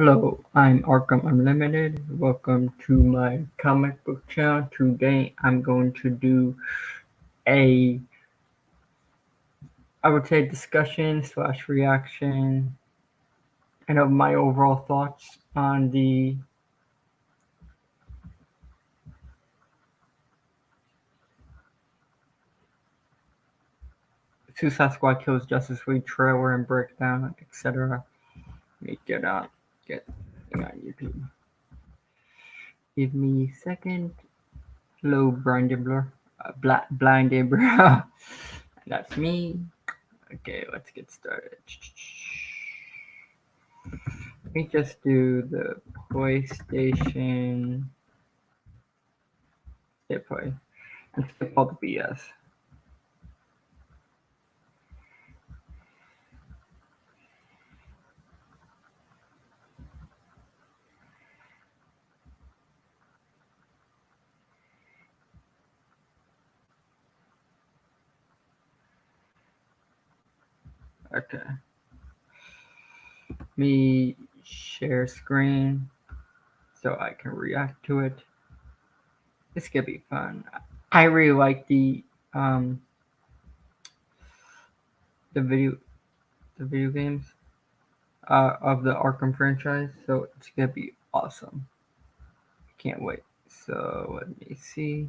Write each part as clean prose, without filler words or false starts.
Hello, I'm Arkham Unlimited. Welcome to my comic book channel. Today I'm going to do a, I would say, discussion slash reaction and of my overall thoughts on the Suicide Squad Kills Justice League trailer and breakdown, etc. Let me get thing on YouTube. Give me a second. Hello, Blind Dibbler. Blind Dibbler. That's me. Okay, let's get started. Let me just do the PlayStation. Hit play and skip all the BS. Okay. Me share screen so I can react to it. This could be fun. I really like um the video the video games of the Arkham franchise, so it's gonna be awesome. Can't wait. So let me see.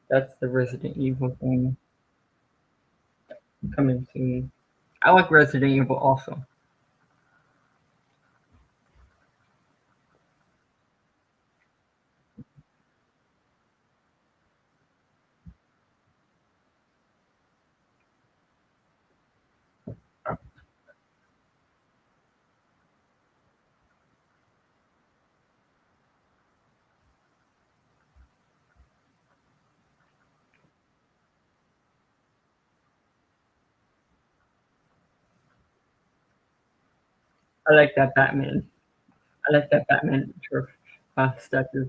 That's the Resident Evil thing coming soon. I like Resident Evil also. I like that Batman. I like that Batman statue.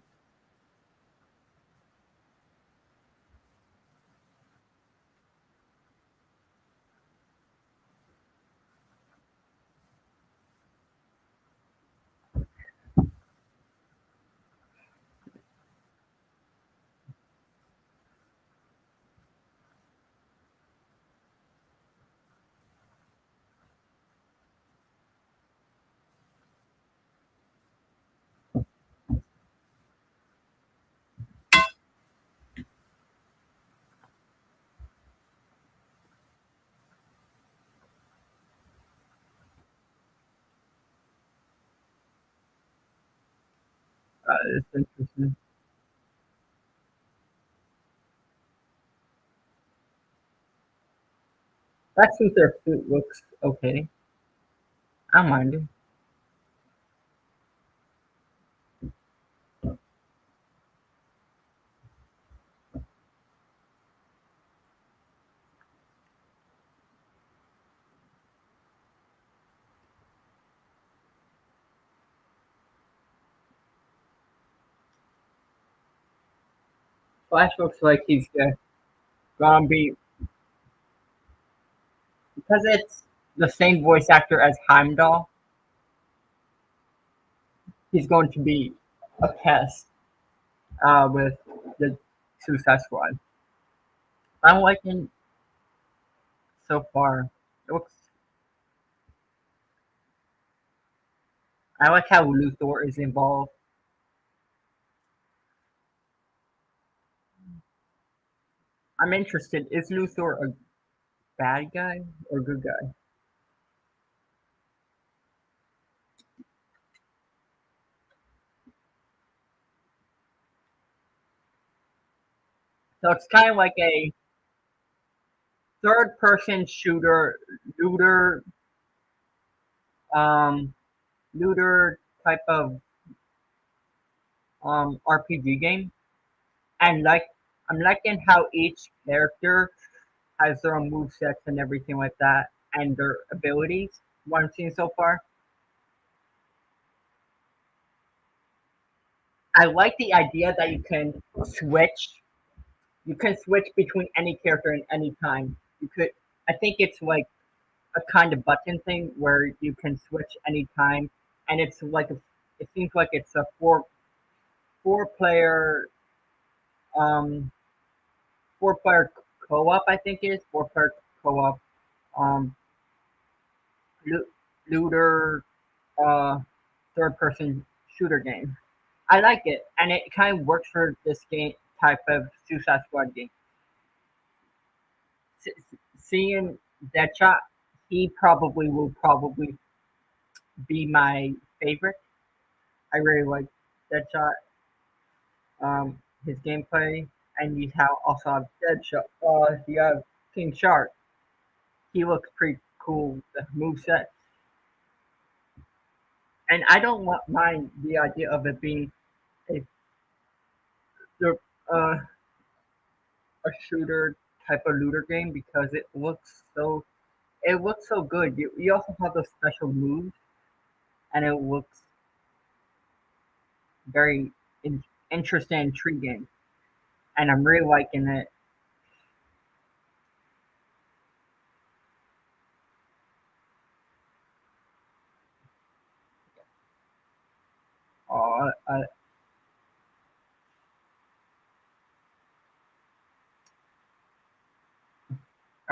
It's interesting. That suit their suit looks okay. I don't mind it. Flash looks like he's gonna be because it's the same voice actor as Heimdall. He's going to be a pest with the Suicide Squad. I'm liking so far. It looks. I like how Luthor is involved. I'm interested. Is Luthor a bad guy or good guy? So it's kind of like a third-person shooter, looter, um, looter type of RPG game. And I'm liking how each character has their own move sets and everything like that, and their abilities. What I'm seeing so far, I like the idea that you can switch. You can switch between any character at any time. You could. I think it's like a kind of button thing where you can switch anytime, and it's like it seems like it's a four player um four player co-op. I think it is four player co-op um looter third person shooter game. I like it, and it kind of works for this game type of Suicide Squad game. Seeing Deadshot, he probably will probably be my favorite. I really like Deadshot, his gameplay, and you have also have Deadshot. You have King Shark. He looks pretty cool. The moveset, and I don't mind the idea of it being a the a shooter type of looter game because it looks so good. You also have those special moves, and it looks very in, interesting, intriguing, and I'm really liking it. I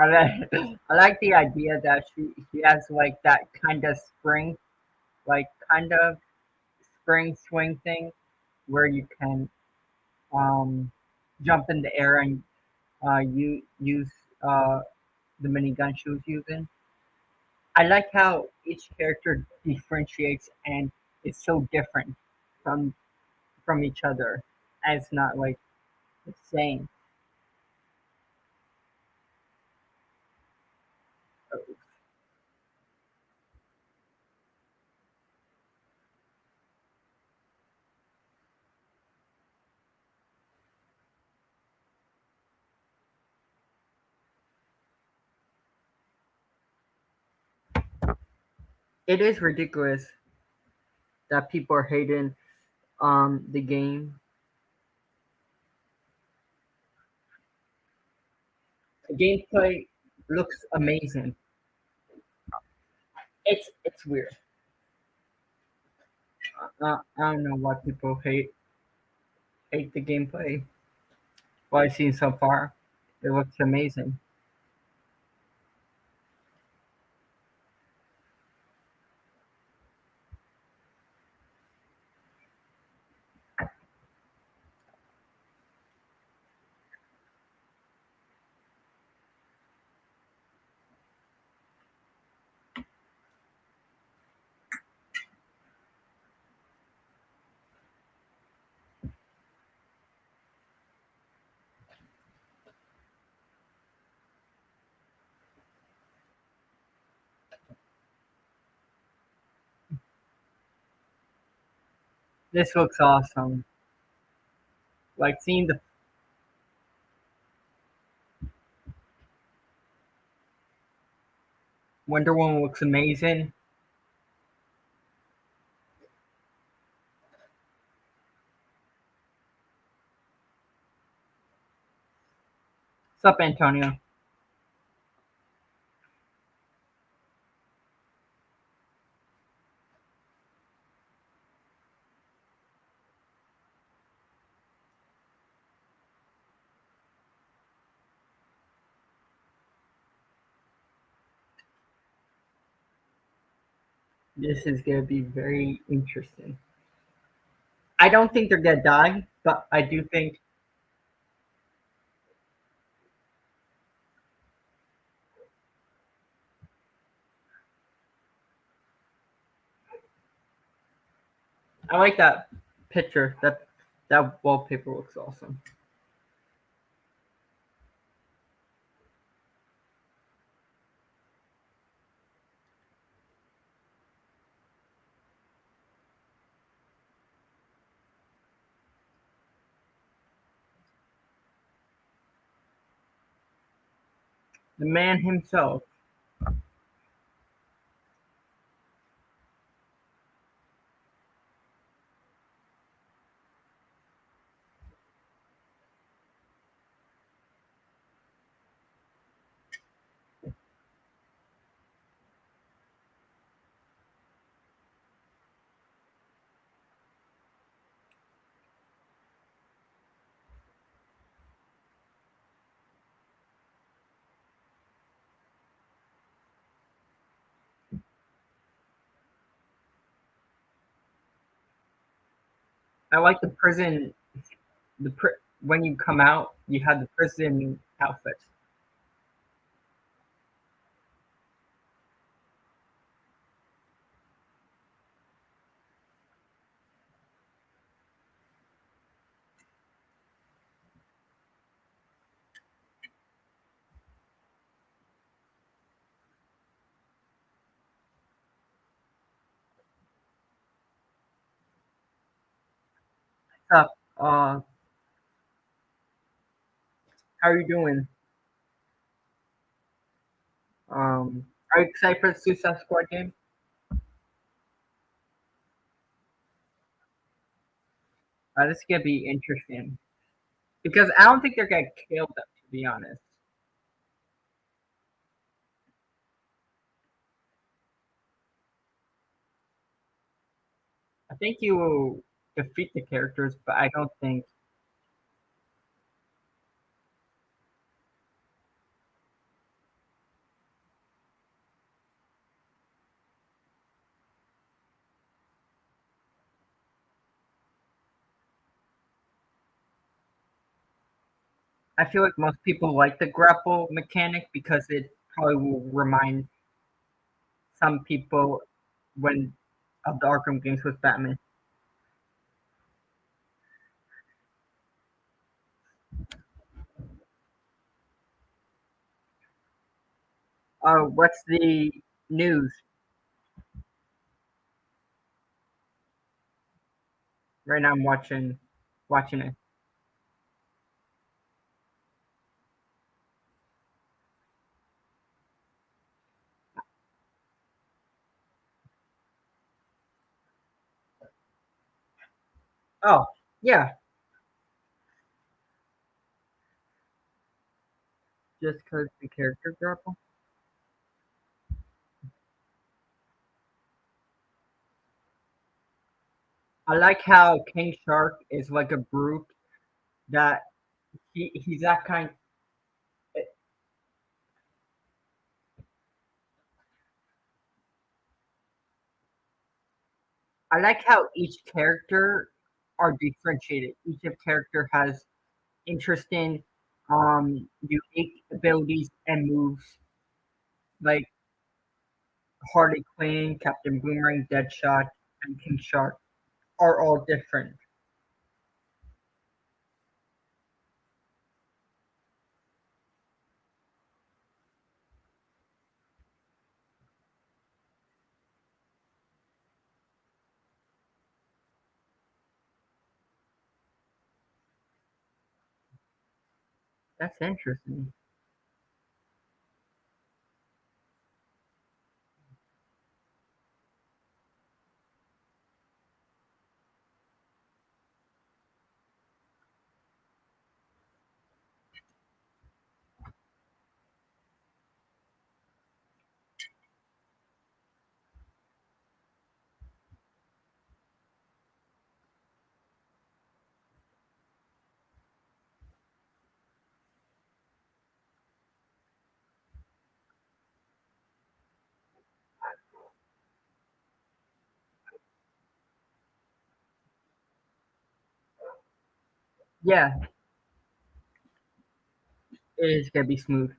I like I like the idea that she has like that kind of spring, like kind of spring swing thing where you can um jump in the air and you use uh the minigun she was using. I like how each character differentiates and it's so different from each other. And it's not like the same. It is ridiculous that people are hating the game. The gameplay looks amazing. It's weird. I don't know why people hate the gameplay. What I've seen so far, it looks amazing. This looks awesome. Like seeing the Wonder Woman looks amazing. What's up, Antonio? This is gonna be very interesting. I don't think they're gonna die, but I do think. I like that picture. That wallpaper looks awesome. The man himself. I like the prison. When you come out, you have the prison outfit. What's up? How are you doing? Are you excited for the Suicide Squad game? This is gonna be interesting because I don't think they're gonna kill them. To be honest, I think you will defeat the characters, but I don't think. I feel like most people like the grapple mechanic because it probably will remind some people when of the Arkham games with Batman. What's the news right now? I'm watching it. Oh, yeah, just because the character grapple. I like how King Shark is like a brute that he's that kind. I like how each character are differentiated. Each of character has interesting, unique abilities and moves. Like Harley Quinn, Captain Boomerang, Deadshot, and King Shark are all different. That's interesting. Yeah, it is gonna be smooth.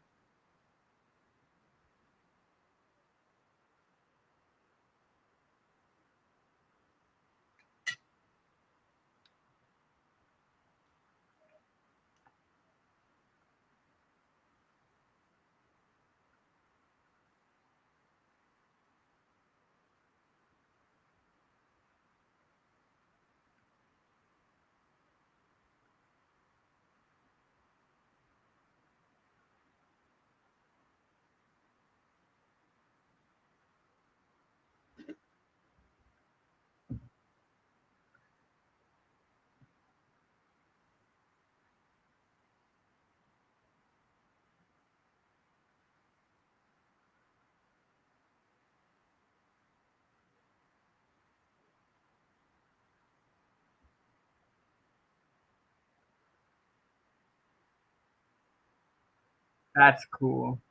That's cool.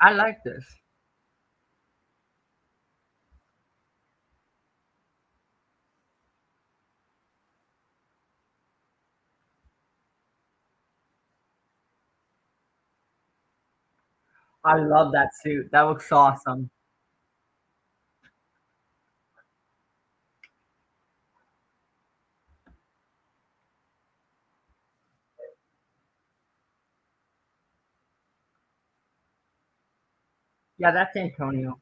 I like this. I love that suit. That looks awesome. Yeah, that's Antonio.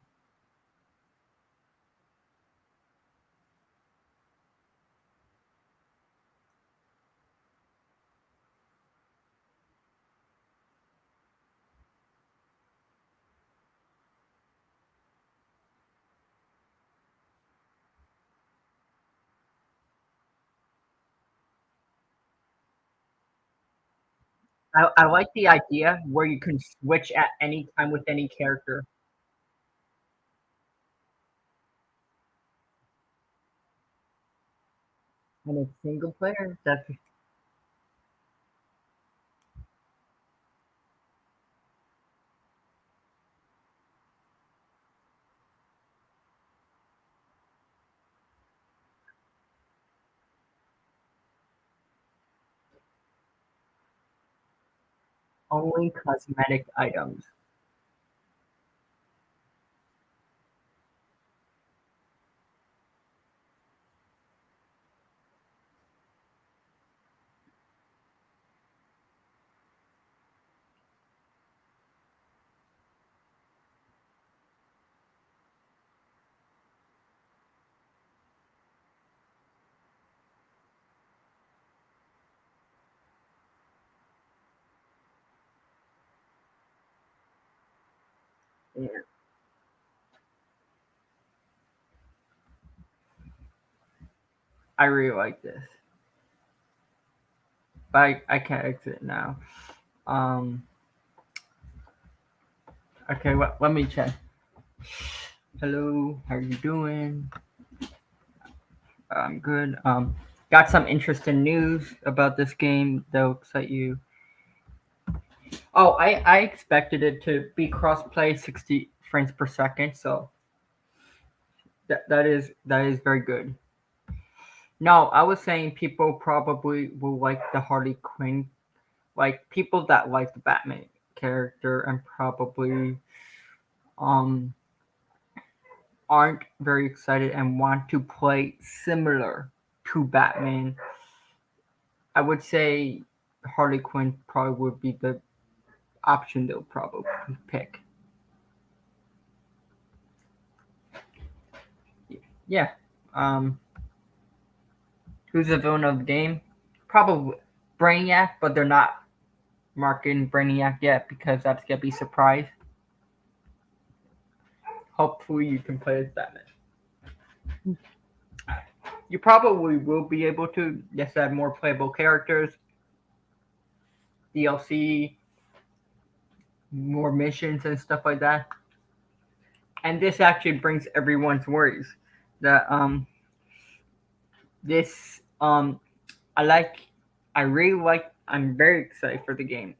I like the idea where you can switch at any time with any character, and it's single player. That's only cosmetic items. Yeah, I really like this, but I can't exit now. Um, okay, let me check. Hello, how are you doing? I'm good. Got some interesting news about this game that'll excite you. Oh, I expected it to be cross-play 60 frames per second, so that is very good. No, I was saying people probably will like the Harley Quinn, like people that like the Batman character and probably um aren't very excited and want to play similar to Batman. I would say Harley Quinn probably would be the option they'll probably pick. Yeah. Um, who's the villain of the game? Probably Brainiac, but they're not marketing Brainiac yet because that's gonna be surprise. Hopefully, you can play as Batman. You probably will be able to just add more playable characters, DLC, more missions, and stuff like that. And this actually brings everyone's worries that this I like I really like I'm very excited for the game.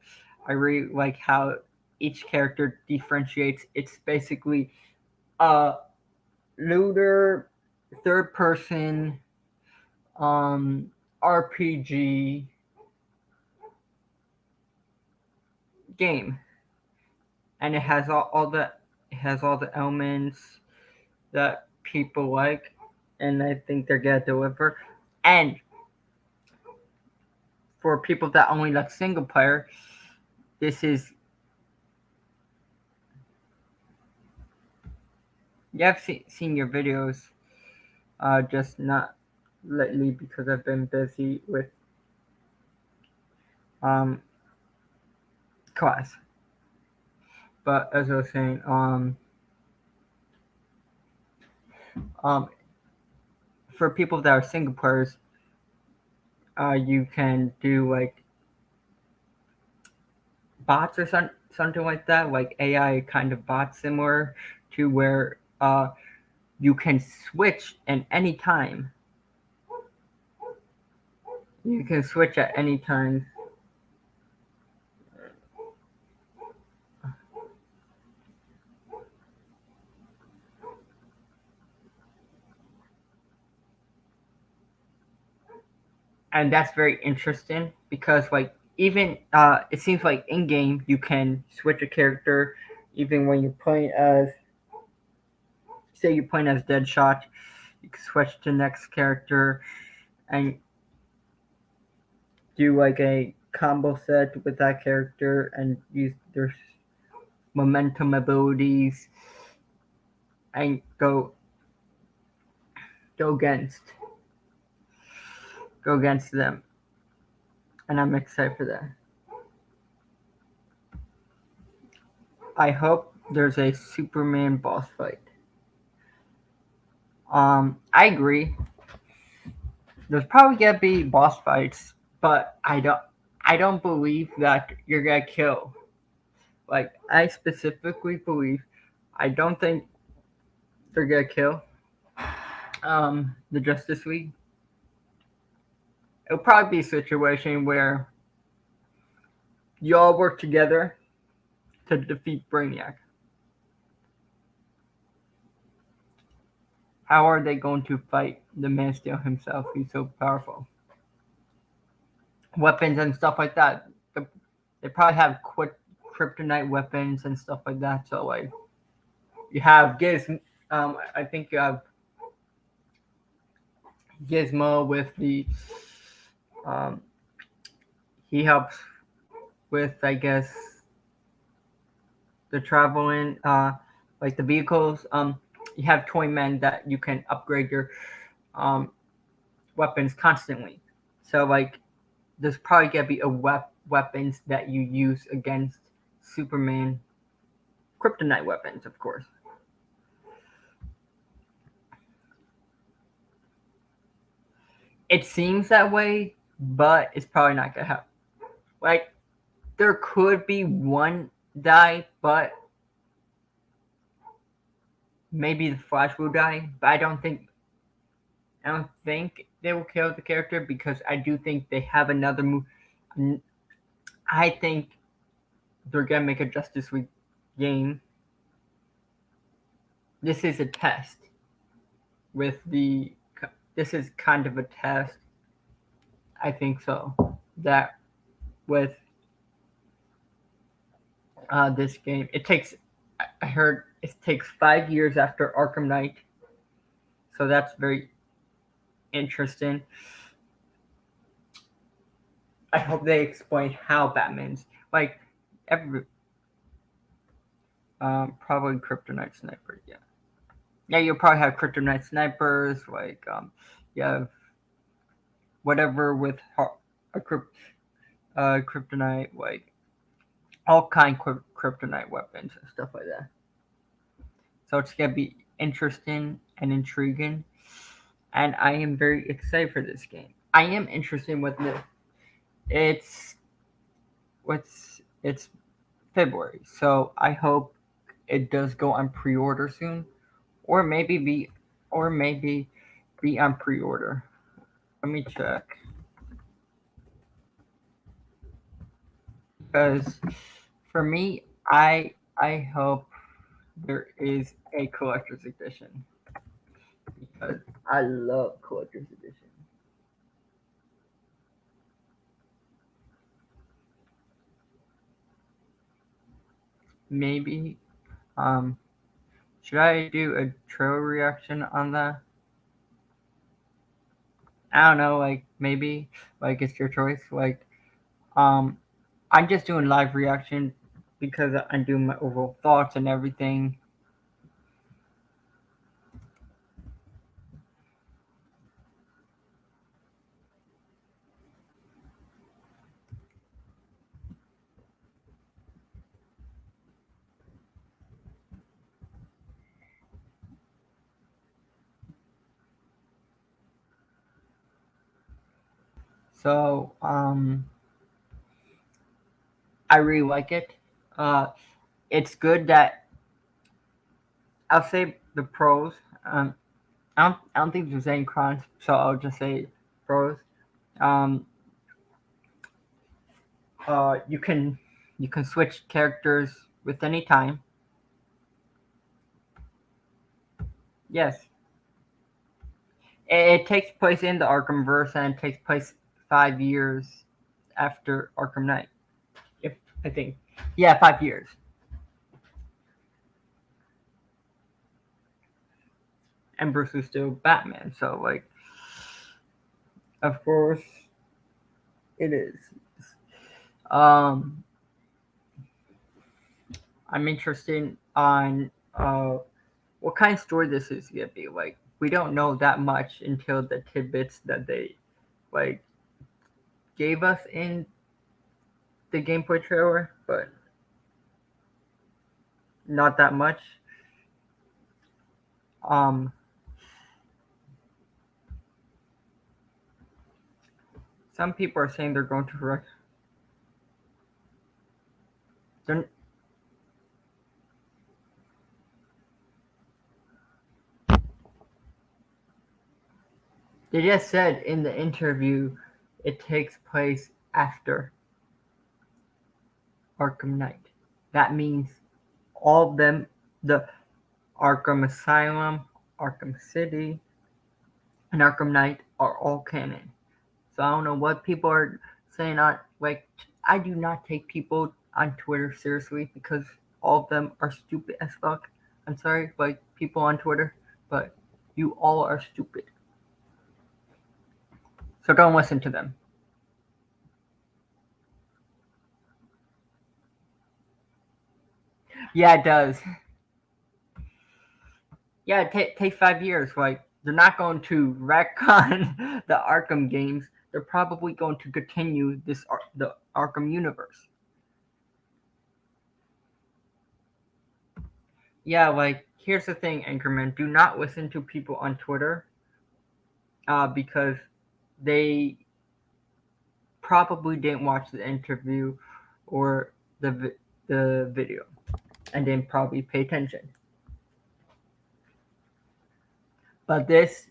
I really like how each character differentiates. It's basically a looter third person RPG game, and it has all the elements that people like, and I think they're gonna deliver. And for people that only like single player, this is yeah, I've seen your videos, just not lately because I've been busy with um class. But as I was saying, um, for people that are single players, you can do like bots or something like that, like AI kind of bots similar to where you can switch at any time. You can switch at any time. and that's very interesting because like even it seems like in game you can switch a character even when you're playing as, say you're playing as Deadshot, you can switch to the next character and do like a combo set with that character and use their momentum abilities and go against go against them. And I'm excited for that. I hope there's a Superman boss fight. I agree. There's probably gonna be boss fights, but I don't believe that you're gonna kill. Like I specifically believe, I don't think they're gonna kill the Justice League. It'll probably be a situation where you all work together to defeat Brainiac. How are they going to fight the Man of Steel himself? He's so powerful. Weapons and stuff like that. They probably have kryptonite weapons and stuff like that. So like you have I think you have Gizmo with the um, he helps with, I guess, the traveling like the vehicles. You have toy men that you can upgrade your um, weapons constantly. So like there's probably gonna be weapons that you use against Superman. Kryptonite weapons, of course. It seems that way, but it's probably not gonna happen. Like there could be one die, but maybe the Flash will die. But I don't think they will kill the character because I do think they have another move. I think they're gonna make a Justice League game. This is a test with the. This is kind of a test. I think so. That with this game, it takes. I heard it takes 5 years after Arkham Knight, so that's very interesting. I hope they explain how Batman's like every probably kryptonite sniper. Yeah, yeah. You'll probably have kryptonite snipers. Like you have whatever with a kryptonite, like all kind kryptonite weapons and stuff like that. So it's gonna be interesting and intriguing, and I am very excited for this game. I am interested with this. It's it's February, so I hope it does go on pre-order soon, or maybe be on pre-order. Let me check because for me, I hope there is a collector's edition because I love collector's edition. Maybe um should I do a trailer reaction on that? I don't know, like maybe like it's your choice. Like um I'm just doing live reaction because I'm doing my overall thoughts and everything. So I really like it. Uh it's good that I'll say the pros. I don't think there's any cons, so I'll just say pros. Um you can switch characters with any time. Yes. It takes place in the Arkhamverse and it takes place 5 years after Arkham Knight. If I think, yeah, 5 years. And Bruce is still Batman, so like, of course, it is. Um, I'm interested on what kind of story this is gonna be. Like, we don't know that much until the tidbits that they like gave us in the gameplay trailer, but not that much. Some people are saying they're going to they just said in the interview it takes place after Arkham Knight. That means all of them, the Arkham Asylum, Arkham City, and Arkham Knight are all canon. So I don't know what people are saying on like I do not take people on Twitter seriously because all of them are stupid as fuck. I'm sorry, like people on Twitter, but you all are stupid. So don't listen to them. Yeah, it does. Yeah, it takes 5 years. Like they're not going to retcon the Arkham games. They're probably going to continue the Arkham universe. Yeah, like here's the thing, Anchorman. Do not listen to people on Twitter, because they probably didn't watch the interview or the video and didn't probably pay attention. But this,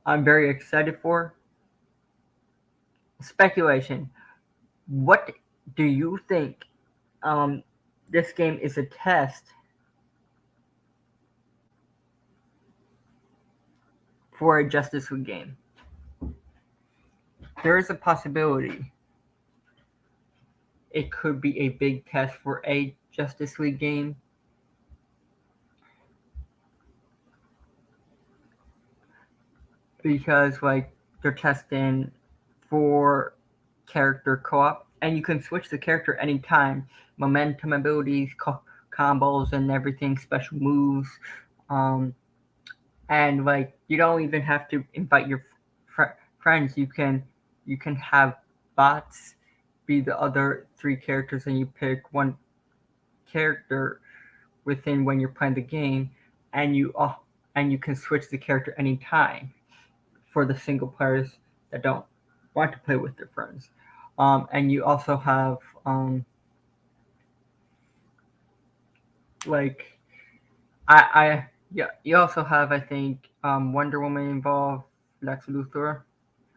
I'm very excited for. Speculation. What do you think? This game is a test for a Justice League game. There is a possibility it could be a big test for a Justice League game. Because like they're testing for character co-op, and you can switch the character anytime. Momentum abilities, combos, and everything, special moves, and like you don't even have to invite your friends. You can have bots be the other three characters, and you pick one character within when you're playing the game, and you can switch the character anytime for the single players that don't want to play with their friends. And you also have like I yeah, you also have I think Wonder Woman involved, Lex Luthor.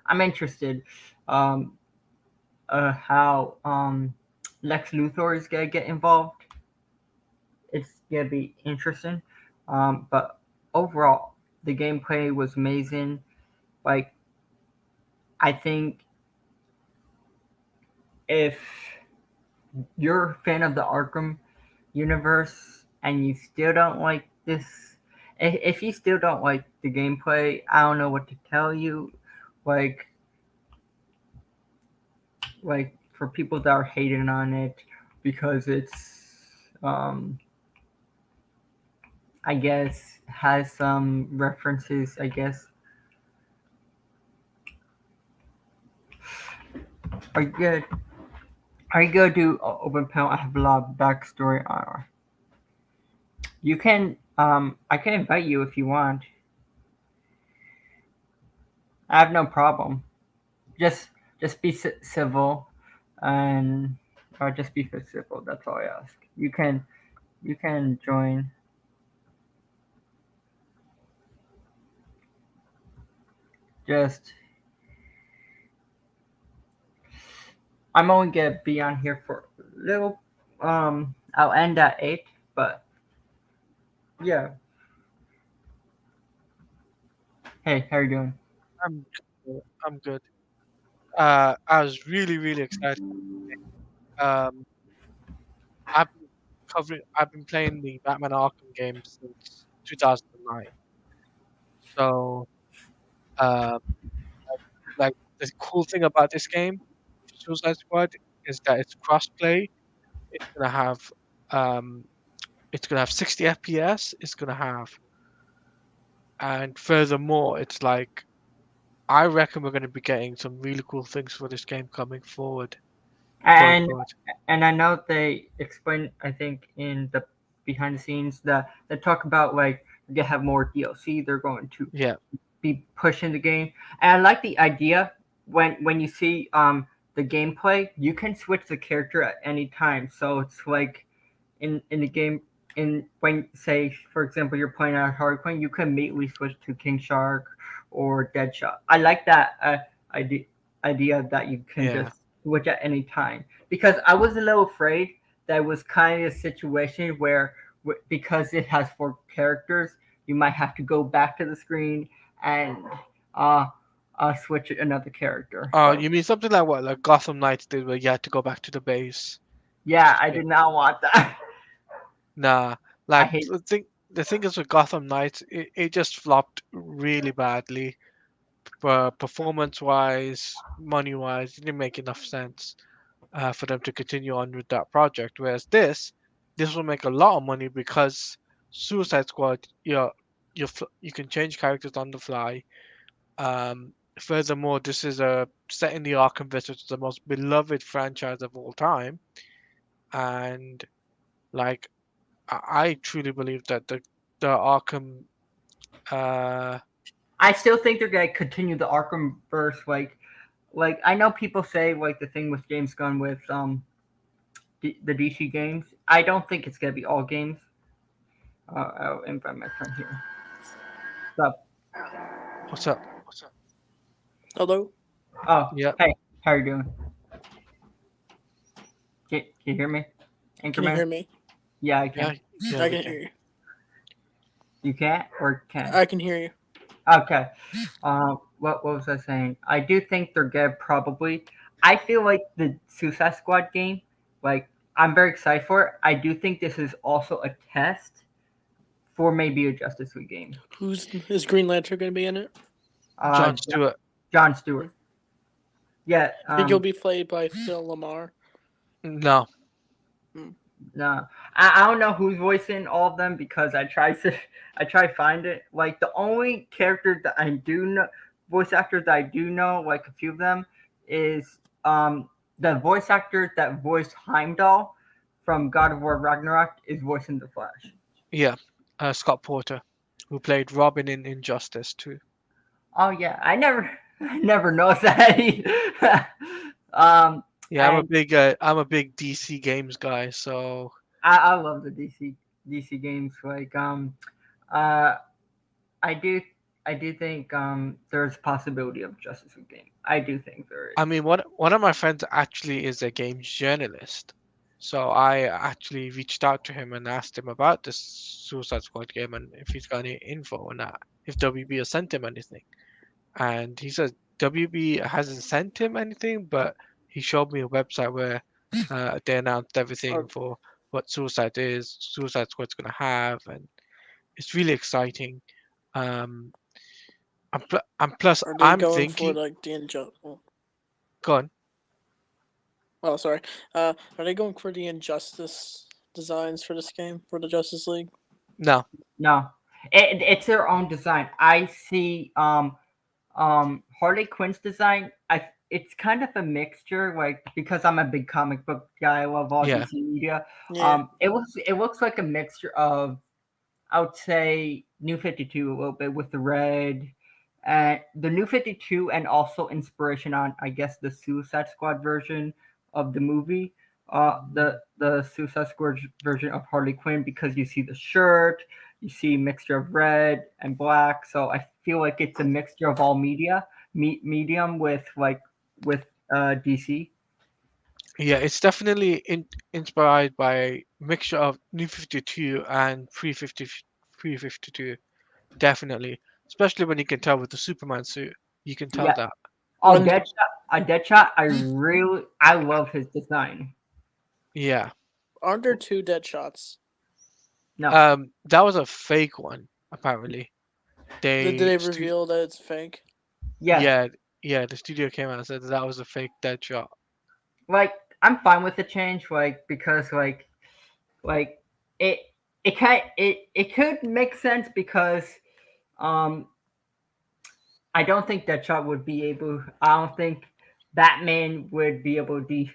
I'm interested how Lex Luthor is gonna get involved. It's gonna be interesting. But overall, the gameplay was amazing. Like I think if you're a fan of the Arkham universe and you still don't like this, if you still don't like the gameplay, I don't know what to tell you. Like, for people that are hating on it because it's, I guess, has some references, I guess. Are you good? Are you gonna do open panel? I have a lot of backstory on. You can, I can invite you if you want. I have no problem. Just be civil, and or just be civil. That's all I ask. You can join. Just I'm only gonna be on here for a little. I'll end at 8, but yeah. Hey, how you doing? I'm good. I'm good. I was really, really excited. Um, I've been playing the Batman Arkham game since 2009. So, uh, like the cool thing about this game, Suicide Squad, is that it's crossplay. It's gonna have, um, it's gonna have 60 FPS. It's gonna have, and furthermore, it's like I reckon we're gonna be getting some really cool things for this game coming forward. Going And forward. I know they explain, I think, in the behind the scenes that they talk about like they have more DLC. They're going to Yeah, be pushing the game. And I like the idea when you see the gameplay, you can switch the character at any time. So it's like in the game in when say for example you're playing out Harley Quinn, you can immediately switch to King Shark or Deadshot. I like that idea idea that you can yeah. just switch at any time because I was a little afraid that it was kind of a situation where because it has four characters, you might have to go back to the screen and uh switch another character. Oh, But you mean something like what, like Gotham Knights did, where you had to go back to the base? yeah, I Yeah. did not want that. Nah, I like hate. the thing is with Gotham Knights, it just flopped really badly. Performance wise, money wise, it didn't make enough sense for them to continue on with that project. Whereas this will make a lot of money because Suicide Squad, you can change characters on the fly. Furthermore, this is a set in the Arkhamverse, which is the most beloved franchise of all time, and like I truly believe that the Arkham, uh, I still think they're gonna continue the Arkham verse. Like I know people say like the thing with James Gunn with the DC games. I don't think it's gonna be all games. I'll invite my friend here. So, what's up? Hello? oh, Yeah, hey, how you doing? Can you hear me, Can you Anchorman? hear me? Yeah, I yeah, can. yeah. I We can can. hear you. You can't or can? I can hear you. Okay. What was I saying? I do think they're good. Probably. I feel like the Suicide Squad game. Like I'm very excited for it. I do think this is also a test for maybe a Justice League game. Who's is Green Lantern going to be in it? Uh, John Stewart. John Hmm. Stewart. Yeah. Think he'll be played by Phil Lamar. No, Hmm. No, I don't know who's voicing all of them because I try to find it. Like the only character that I do know, voice actor that I do know, like a few of them, is the voice actor that voiced Heimdall from God of War Ragnarok is voicing the Flash. yeah, Scott Porter, who played Robin in Injustice too. Oh yeah, I never I never noticed that. Yeah, And I'm a big DC games guy, so I love the DC games. Like uh I do I do think there's a possibility of Justice League game. I do think there I is. mean, one of my friends actually is a games journalist, so I actually reached out to him and asked him about this Suicide Squad game and if he's got any info on that, if WB has sent him anything. And he says WB hasn't sent him anything, but he showed me a website where they announced everything Are for what Suicide Squad's gonna have, and it's really exciting. Um, and plus, are they I'm going for thinking, like the injustice? go on. Oh, sorry. Are they going for the injustice designs for this game for the Justice League? No, No, it's their own design. I see. Harley Quinn's design. It's kind of a mixture. Like because I'm a big comic book guy, I love all yeah, DC media. Yeah. It looks like a mixture of I would say New 52 a little bit with the red and the New 52 and also inspiration on I guess the Suicide Squad version of the movie. The Suicide Squad version of Harley Quinn because you see the shirt, you see a mixture of red and black. So I feel like it's a mixture of all medium with DC. yeah. It's definitely inspired by mixture of New 52 and pre 52. Definitely, especially when you can tell with the Superman suit. You can tell Yeah. that. Oh, When- Deadshot. I love his design. Yeah. Aren't there 2 dead shots? No, That was a fake one, apparently. Did they reveal that it's fake? yeah, The studio came out and said that was a fake Deadshot. like I'm fine with the change, like because like it it could make sense because um I don't think Deadshot would be able. I don't think Batman would be able to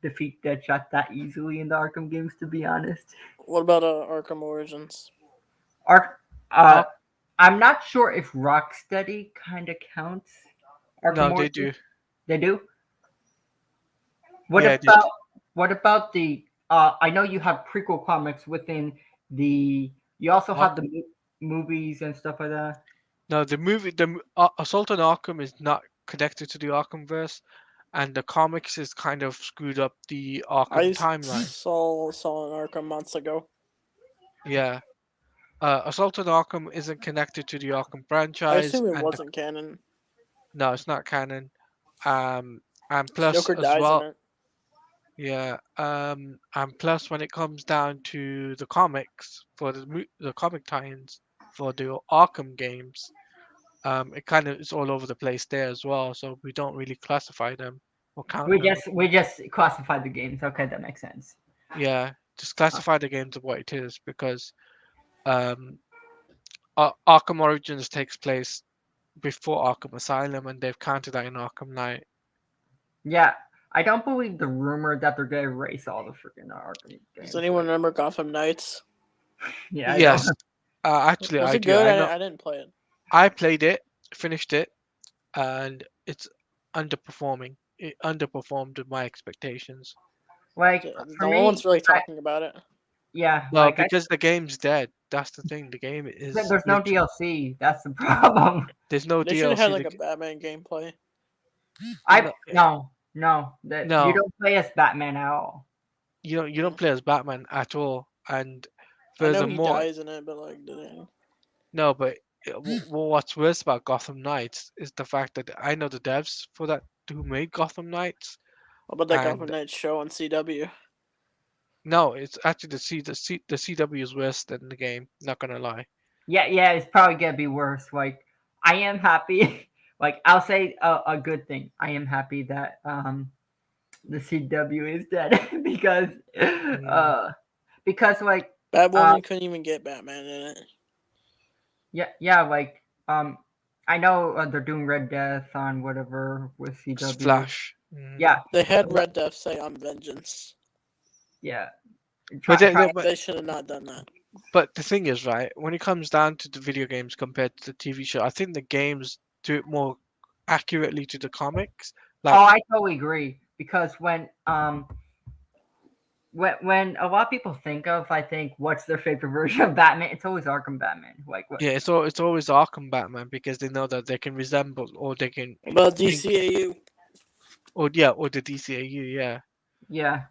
defeat Deadshot that easily in the Arkham games. To be honest, What about Arkham Origins? Ark. Ark- I'm not sure if Rocksteady kind of counts. No, Arkham they Origins? do. They do. What Yeah, about what about the? I know you have prequel comics within the. You also have the movies and stuff like that. No, Assault on Arkham is not connected to the Arkhamverse, and the comics is kind of screwed up the Arkham timeline. saw an Arkham months ago. Yeah. Assault on Arkham isn't connected to the Arkham I franchise. assume it and wasn't canon. No, it's not canon. And plus Joker as dies well, in it. yeah. And plus when it comes down to the comics for the comic tie-ins for the Arkham games, it kind of is all over the place there as well. So we don't really classify them or count them. We just classify the games. Okay, that makes sense. Yeah, just classify the games of what it is because um, Arkham Origins takes place before Arkham Asylum, and they've counted that in Arkham Knight. Yeah, I don't believe the rumor that they're gonna erase all the freaking Arkham games. Does anyone remember Gotham Knights? Yeah, Yes, actually, Was I it do. good? I know. I didn't play it. I played it, finished it, and it's underperforming. It underperformed my expectations. like for No me, one's really talking about it. yeah, No, like because the game's dead. That's the thing. The game is. there's no DLC. That's the problem. There's no They should DLC. have had like a Batman gameplay. No, that No. you don't play as Batman at all. You don't play as Batman at all, and I know he furthermore, dies in it, but like, no. But what's worse about Gotham Knights is the fact that I know the devs for that who made Gotham Knights. what about that And- Gotham Knights show on CW? No, it's actually the CW is worse than the game. Not gonna lie. Yeah, it's probably gonna be worse. Like I am happy. Like I'll say a good thing. I am happy that the CW is dead because like Batwoman couldn't even get Batman in it. yeah like I know they're doing Red Death on whatever with CW. Flash. Yeah, They had Red Death say "I'm vengeance." yeah. But They should have not done that. But the thing is, right, when it comes down to the video games compared to the TV show, I think the games do it more accurately to the comics. Like, I totally agree because when a lot of people think of, I think, what's their favorite version of Batman, it's always Arkham Batman. Like what? yeah, it's always Arkham Batman because they know that they can resemble or they can But DCAU. or the DCAU, yeah. Yeah,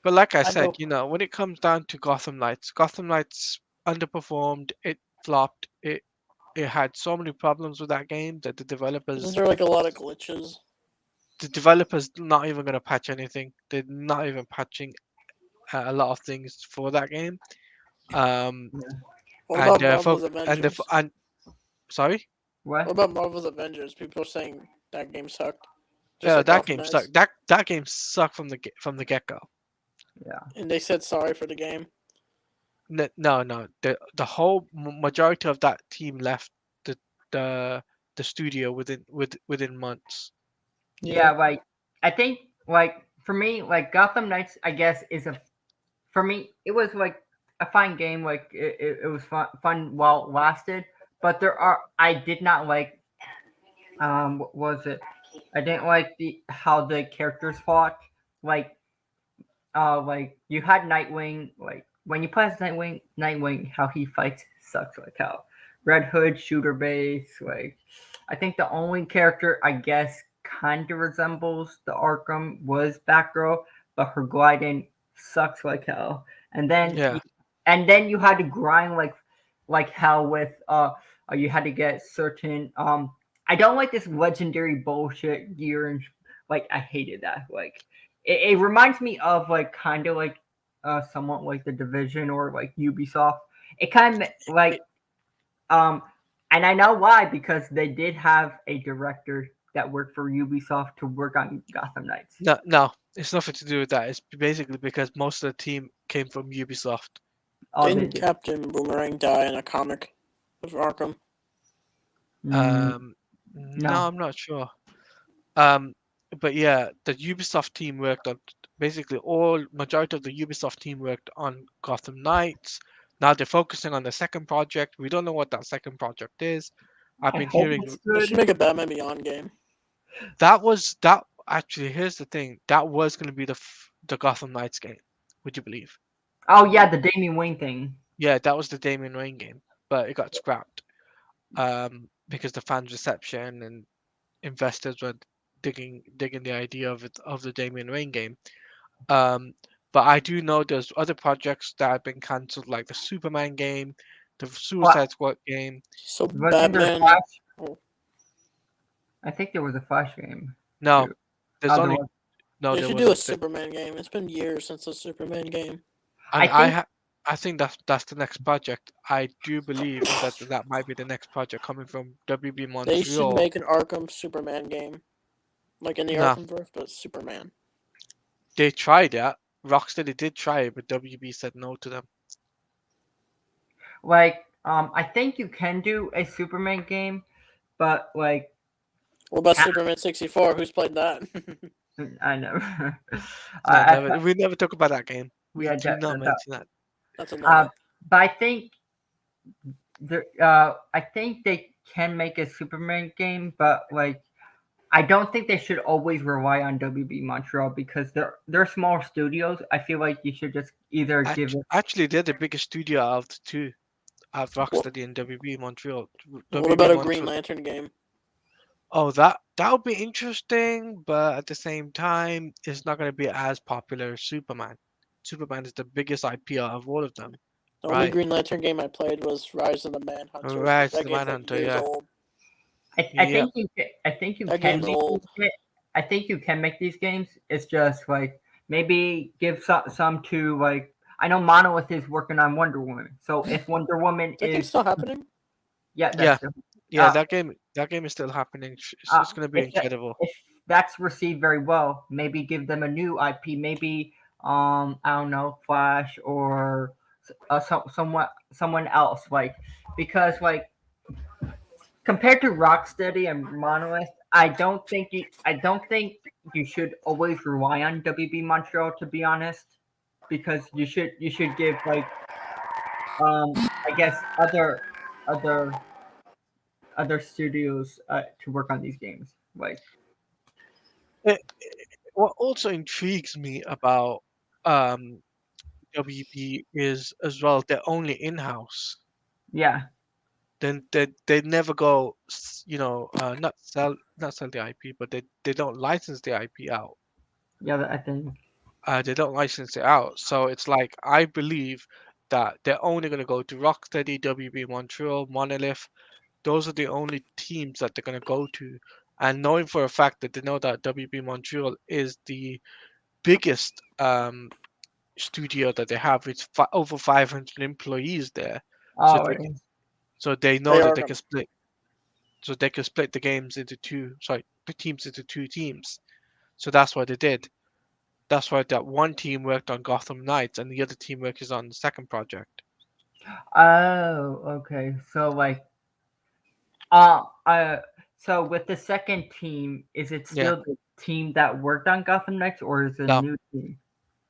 But like I said, know. when it comes down to Gotham Knights underperformed. It flopped. It had so many problems with that game that the Isn't there like a lot of glitches? not even going to patch anything. They're not even patching a lot of things for that game. What about Marvel's and Avengers? sorry. what? What about Marvel's Avengers? People are saying that game sucked. Just Yeah, like that Gotham game Knights. sucked. That game sucked from the get go. Yeah, And they said sorry for the game. No. The whole majority of that team left the studio within months. yeah. Like I think, like for me, like Gotham Knights, I guess for me, it was like a fine game. Like it was fun while it lasted. But I did not like. What was it? I didn't like how the characters fought. Like you had Nightwing. Like when you play as Nightwing, how he fights sucks. Like how Red Hood shooter base. Like I think the only character I guess kind of resembles the Arkham was Batgirl, but her gliding sucks like hell. And then Yeah. you had to grind like hell with You had to get certain. I don't like this legendary bullshit gear and like I hated that. Like it reminds me of like kind of like somewhat like the Division or like Ubisoft. It kind of like um, and I know why because they did have a director that worked for Ubisoft to work on Gotham Knights. No, it's nothing to do with that. It's basically because most of the team came from Ubisoft. Oh, they Didn't did. Captain Boomerang die in a comic of Arkham? No, No. I'm not sure. But yeah, the Ubisoft team worked on basically all majority of the Ubisoft team worked on Gotham Knights. Now they're focusing on the second project. We don't know what that second project is. I've I been hope hearing it's They should good. make a Batman Beyond game. that actually here's the thing. That was going to be the Gotham Knights game. Would you believe? Oh yeah, the Damian Wayne thing. Yeah, that was the Damian Wayne game, but it got scrapped because the fans' reception and investors were digging the idea of the Damian Wayne game. Um, but I do know there's other projects that have been cancelled, like the Superman game, the What Suicide Squad game. So wasn't there Batman. Flash? Oh, I think there was a Flash game No, too. there's Oh, there only was. no. they There should do a wasn't. Superman game. It's been years since a Superman game. And I think I think that's the next project. I do believe that might be the next project coming from WB They should Montreal. make an Arkham Superman game, like in the No, Arkhamverse, but Superman. they tried that. Rocksteady did try it, but WB said no to them. like I think you can do a Superman game, but like What about I, Superman 64? Who's played that? I never. We never talk about that game. We Yeah, do not mention that. That's a uh, lie. but I think they can make a Superman game, but like I don't think they should always rely on WB Montreal because they're small studios. I feel like you should just either give it. Actually, they're the biggest studio out of the two, out of What, Rocksteady and WB Montreal. what WB about a Green Montreal. Lantern game? Oh, that would be interesting, but at the same time, it's not going to be as popular as Superman. Superman is the biggest IP out of all of them, The only right? Green Lantern game I played was Rise of the Manhunter. Rise of That the game's like Manhunter, years yeah, old. I yeah. think you can. I think you That can game's make old. I think you can make these games. It's just like maybe give some to like. I know Monolith is working on Wonder Woman, so if Wonder Woman That game's is still happening? yeah, Yeah, that's yeah, uh, that game is still happening. It's going to be incredible. if that's received very well, maybe give them a new IP. Maybe I don't know, Flash or someone else like because like compared to Rocksteady and Monolith, I don't think you should always rely on WB Montreal to be honest, because you should give like I guess other other studios to work on these games. Like Eh, what also intrigues me about um, WB is as well they're only in-house. yeah, Then they never go, not sell the IP, but they don't license the IP out. yeah, I think They don't license it out. So it's like I believe that they're only going to go to Rocksteady, WB Montreal, Monolith. Those are the only teams that they're going to go to. And knowing for a fact that they know that WB Montreal is the biggest studio that they have, it's over 500 employees there. So oh they really? so they know They that are they gonna. can split. So they can split the games into two. Sorry, the teams into two teams. So that's what they did. That's why that one team worked on Gotham Knights and the other team works on the second project. Oh, okay. So like uh uh so with the second team, is it Yeah. still the team that worked on Gotham Knights or is it a No, new team?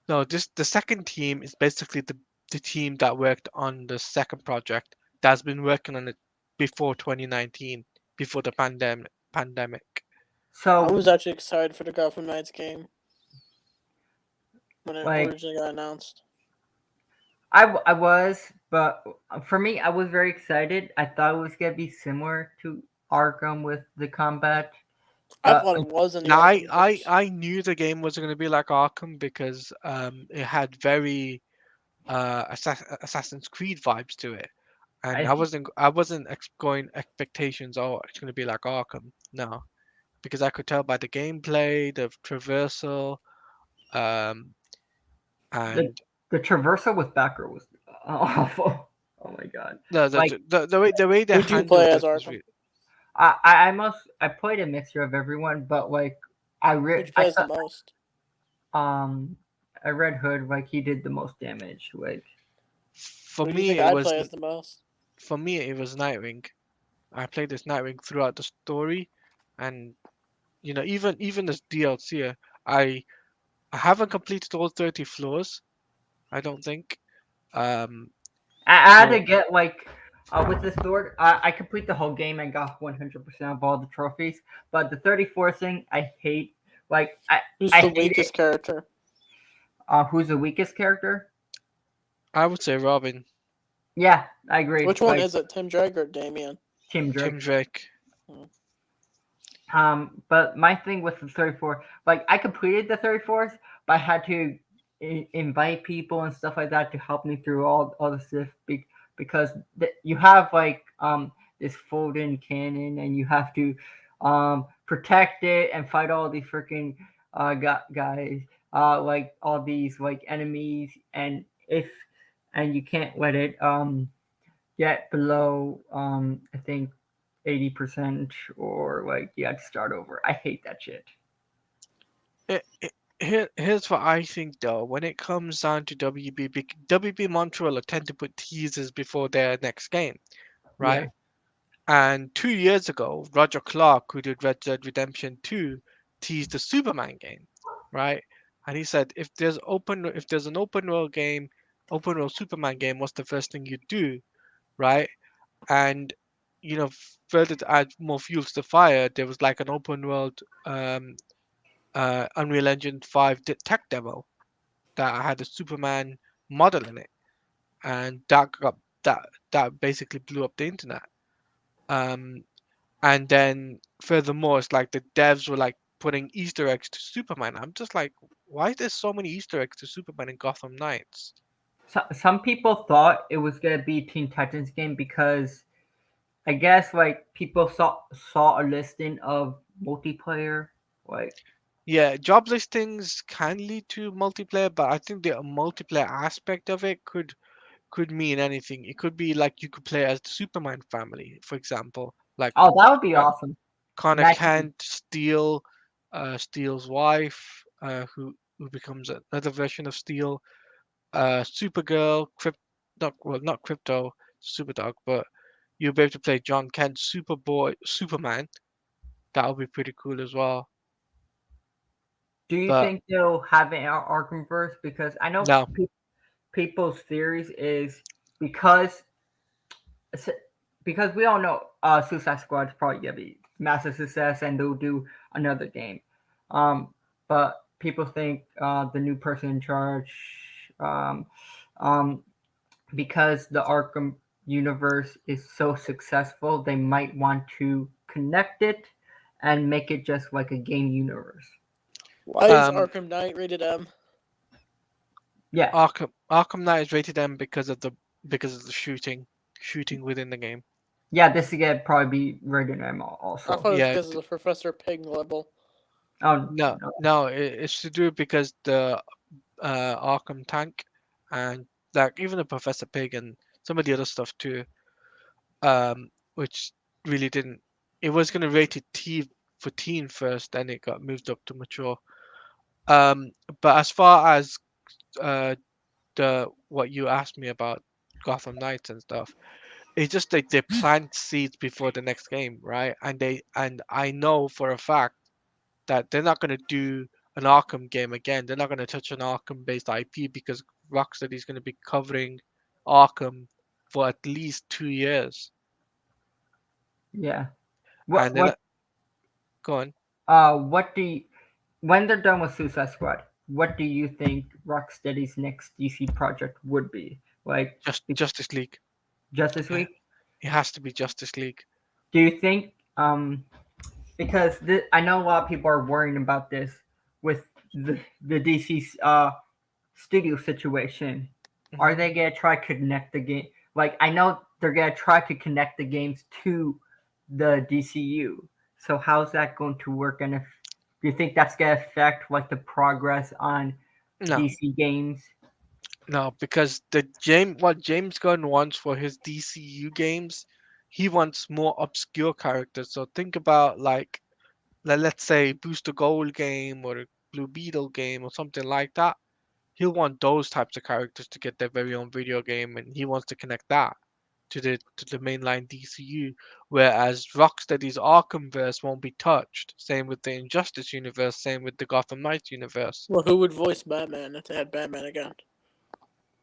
no. The second team is basically the team that worked on the second project that's been working on it before 2019, before the pandemic. I So was actually excited for the Gotham Knights game when it like originally got announced. I was, but for me, I was very excited. I thought it was gonna be similar to Arkham with the combat, I but thought it was in the Now, Arkhamverse. I knew the game was going to be like Arkham because it had very Assassin's Creed vibes to it. and I I wasn't going expectations. Oh, it's gonna be like Arkham. No, because I could tell by the gameplay, the traversal, um, the and the traversal with Backer was awful. Oh my god! the Like the way they Who'd you play handled as it was Arkham? really. I played a mixture of everyone, but like Who'd you play I as the thought most? um I Red Hood, like he did the most damage. Like For Who do you me, think it I'd was play as the most? Nightwing. I played this Nightwing throughout the story, and even as DLC, I I haven't completed all 30 floors. I don't think. Um, I had to so get like with the sword, I complete the whole game and got 100% of all the trophies. But the 34 thing, I hate. Like Who's I the hate it. weakest character? Who's the weakest character? I would say Robin, Yeah, I agree. Which one Like is it, Tim Drake or Damien? Tim Tim Drake. Drake. Hmm. But my thing with the 34, like I completed the 34s, but I had to invite people and stuff like that to help me through all the stuff because you have like this folding cannon and you have to protect it and fight all these freaking guys like all these like enemies and you can't let it get below I think 80% or like you had to start over. I hate that shit. Here's what I think though. When it comes down to WB, WB Montreal tend to put teasers before their next game, Yeah. right? And 2 years ago, Roger Clark, who did Red Dead Redemption 2, teased the Superman game, right? And he said, if there's an open world Superman game, what's the first thing you do, right? And further to add more fuel to the fire, there was like an open world Unreal Engine 5 tech demo that had a Superman model in it, and that basically blew up the internet. Um, and then furthermore, it's like the devs were like putting Easter eggs to Superman. I'm just like, why is there so many Easter eggs to Superman in Gotham Knights? Some people thought it was gonna be Teen Titans game because I guess like people saw a listing of multiplayer. Like Yeah, job listings can lead to multiplayer, but I think the multiplayer aspect of it could mean anything. It could be like you could play as the Superman family, for example, like oh, that would be uh, awesome. Connor Imagine, Kent, Steel's wife, who becomes another version of Steel, Supergirl, not Crypto, Superdog, but you'll be able to play John Kent, Superboy, Superman. That would be pretty cool as well. do you But think they'll have an Arkhamverse? Because I know no, people's theories is because because we all know Suicide Squad is probably gonna be massive success and they'll do another game. But people think the new person in charge, um, um, because the Arkham universe is so successful, they might want to connect it and make it just like a game universe. Why is um, Arkham Knight rated M? Yeah, Arkham Knight is rated M because of the shooting within the game. yeah, this is gonna probably be rated M I also. thought it was Yeah, because of the Professor Pig level. Oh no, no, no, it's to do because the Arkham tank and like even the Professor Pig and some of the other stuff too, which really didn't. It was going to rate it T for teen first, then it got moved up to mature. Um, but as far as uh the what you asked me about Gotham Knights and stuff, it's just like they plant seeds before the next game, right? And I know for a fact that they're not going to do an Arkham game again. They're not going to touch an Arkham based IP because Rocksteady is going to be covering Arkham for at least 2 years. yeah. And then What go on, what do you, when they're done with Suicide Squad, what do you think Rocksteady's next DC project would be? Like Justice League. Justice Yeah, League? it has to be Justice League. Do you think because I know a lot of people are worrying about this with the DC studio situation. Are Hmm. they gonna try to connect the game? Like I know they're gonna try to connect the games to the DCU. So how's that going to work? And if do you think that's gonna affect like the progress on No, DC games? no, because what James Gunn wants for his DCU games, he wants more obscure characters. So think about like let's say Booster Gold game or a Blue Beetle game or something like that. He'll want those types of characters to get their very own video game, and he wants to connect that to the mainline DCU. Whereas Rocksteady's Arkhamverse won't be touched. Same with the Injustice universe. Same with the Gotham Knights universe. Well, who would voice Batman if they had Batman again?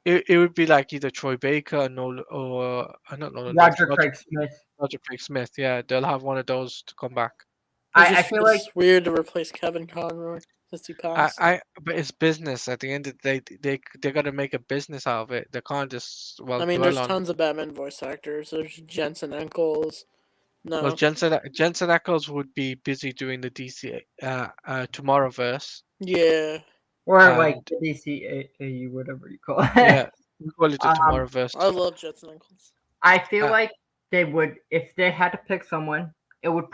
It would be like either Troy Baker or Nolan, or not Nolan North, Roger Craig Smith. Roger Craig Smith. Yeah, they'll have one of those to come back. It I just feel like feels weird to replace Kevin Conroy since he passed. But it's business. At the end of the day, they got to make a business out of it. They can't just I mean, dwell there's on. tons of Batman voice actors. There's Jensen Ackles. Well, No, Jensen Ackles would be busy doing the DC Tomorrowverse, yeah, or like and the DCAU, whatever you call it. yeah, we call it the Um, Tomorrowverse. I love Jensen Ackles. I feel Uh, like they would if they had to pick someone, it would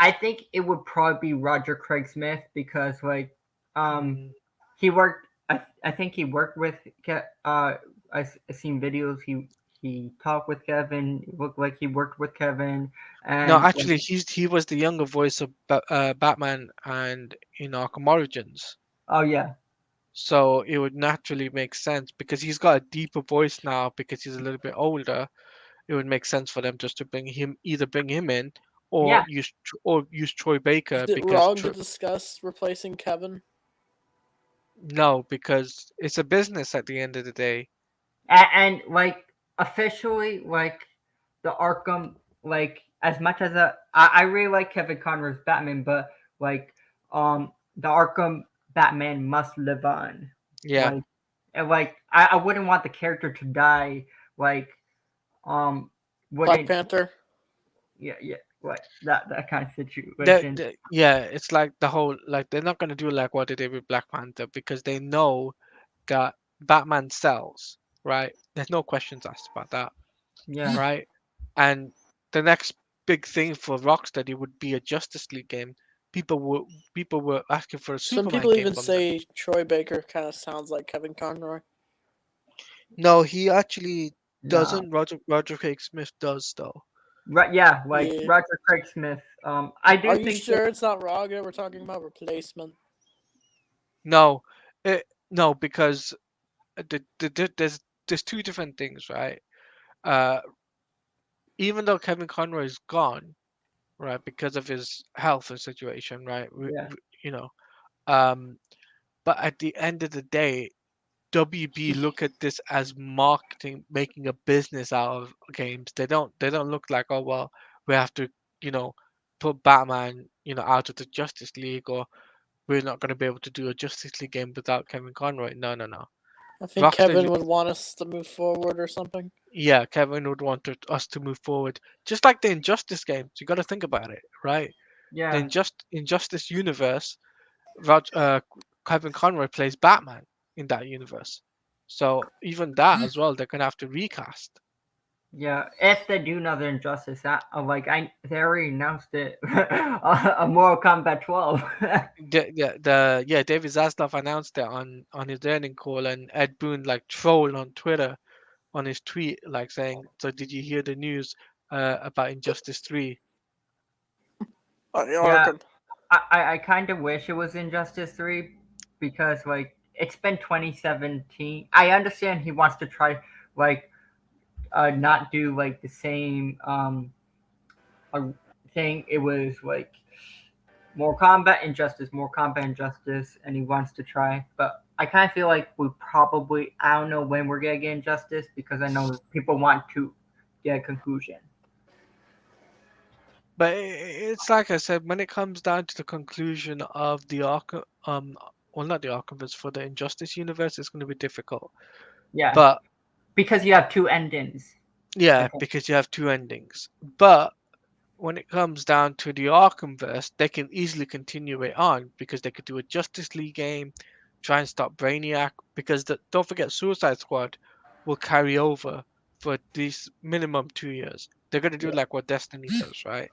I think it would probably be Roger Craig Smith because like mm, he worked I think he worked with I've seen videos he talked with Kevin. It looked like he worked with Kevin no, and actually, he was the younger voice of Batman and in Arkham Origins. oh yeah. So it would naturally make sense because he's got a deeper voice now because he's a little bit older. It would make sense for them just to bring him in or Yeah. use Troy Baker Is it because wrong to discuss replacing Kevin? no, because it's a business at the end of the day. And like officially like the Arkham like as much as I really like Kevin Conroy's Batman, but like the Arkham Batman must live on. Yeah. Like and like I wouldn't want the character to die like um Black wouldn't Panther. yeah like that kind of The, situation. the, yeah, it's like the whole like they're not gonna do like what they did with Black Panther because they know that Batman sells, right? There's no questions asked about that, Yeah. right? And the next big thing for Rocksteady would be a Justice League game. People were asking for a Some Superman people game even from them. say Troy Baker kind of sounds like Kevin Conroy. No, he actually No. doesn't. Roger Craig Smith does though. Right, yeah, like Yeah. Roger Craig Smith. I do Are think you sure it's not wrong that we're talking about replacement? No, no, because there's two different things, right? Uh, even though Kevin Conroy is gone, right, because of his health and situation, right? yeah. You know, um, but at the end of the day, WB look at this as marketing, making a business out of games. They don't look like, oh well, we have to, you know, put Batman, out of the Justice League, or we're not going to be able to do a Justice League game without Kevin Conroy. No, no, no. I think Rocksteady, Kevin would want us to move forward or something. yeah, Kevin would want us to move forward, just like the Injustice games. You got to think about it, right? The Yeah. Injustice universe, Kevin Conroy plays Batman in that universe. So even that as well, they're gonna have to recast. Yeah, if they do another Injustice, they already announced it, a Mortal Kombat 12. David Zaslav announced it on his earning call, and Ed Boon like trolled on Twitter on his tweet, like saying, "So did you hear the news about Injustice 3?" Yeah, Arkham. I kind of wish it was Injustice 3 because like it's been 2017. I understand he wants to try like not do like the same thing. It was like more combat injustice, and he wants to try. But I kind of feel like I don't know when we're gonna get injustice because I know people want to get a conclusion. But it's like I said, when it comes down to the conclusion of the Arkham, well, not the Arkhamverse, for the Injustice universe, it's going to be difficult. Yeah, But because you have two endings. yeah, because you have two endings. But when it comes down to the Arkhamverse, they can easily continue it on because they could do a Justice League game, try and stop Brainiac. Because don't forget, Suicide Squad will carry over for these minimum 2 years. They're gonna do Yeah. like what Destiny does, right?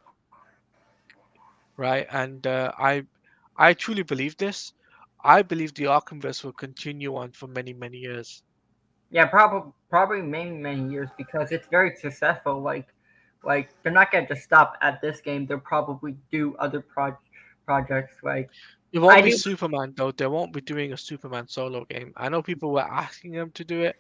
Right, and I truly believe this. I believe the Arkhamverse will continue on for many, many years. Yeah, probably many years because it's very successful. Like they're not gonna just stop at this game. They'll probably do other projects. Like It won't I be do. Superman though. They won't be doing a Superman solo game. I know people were asking them to do it.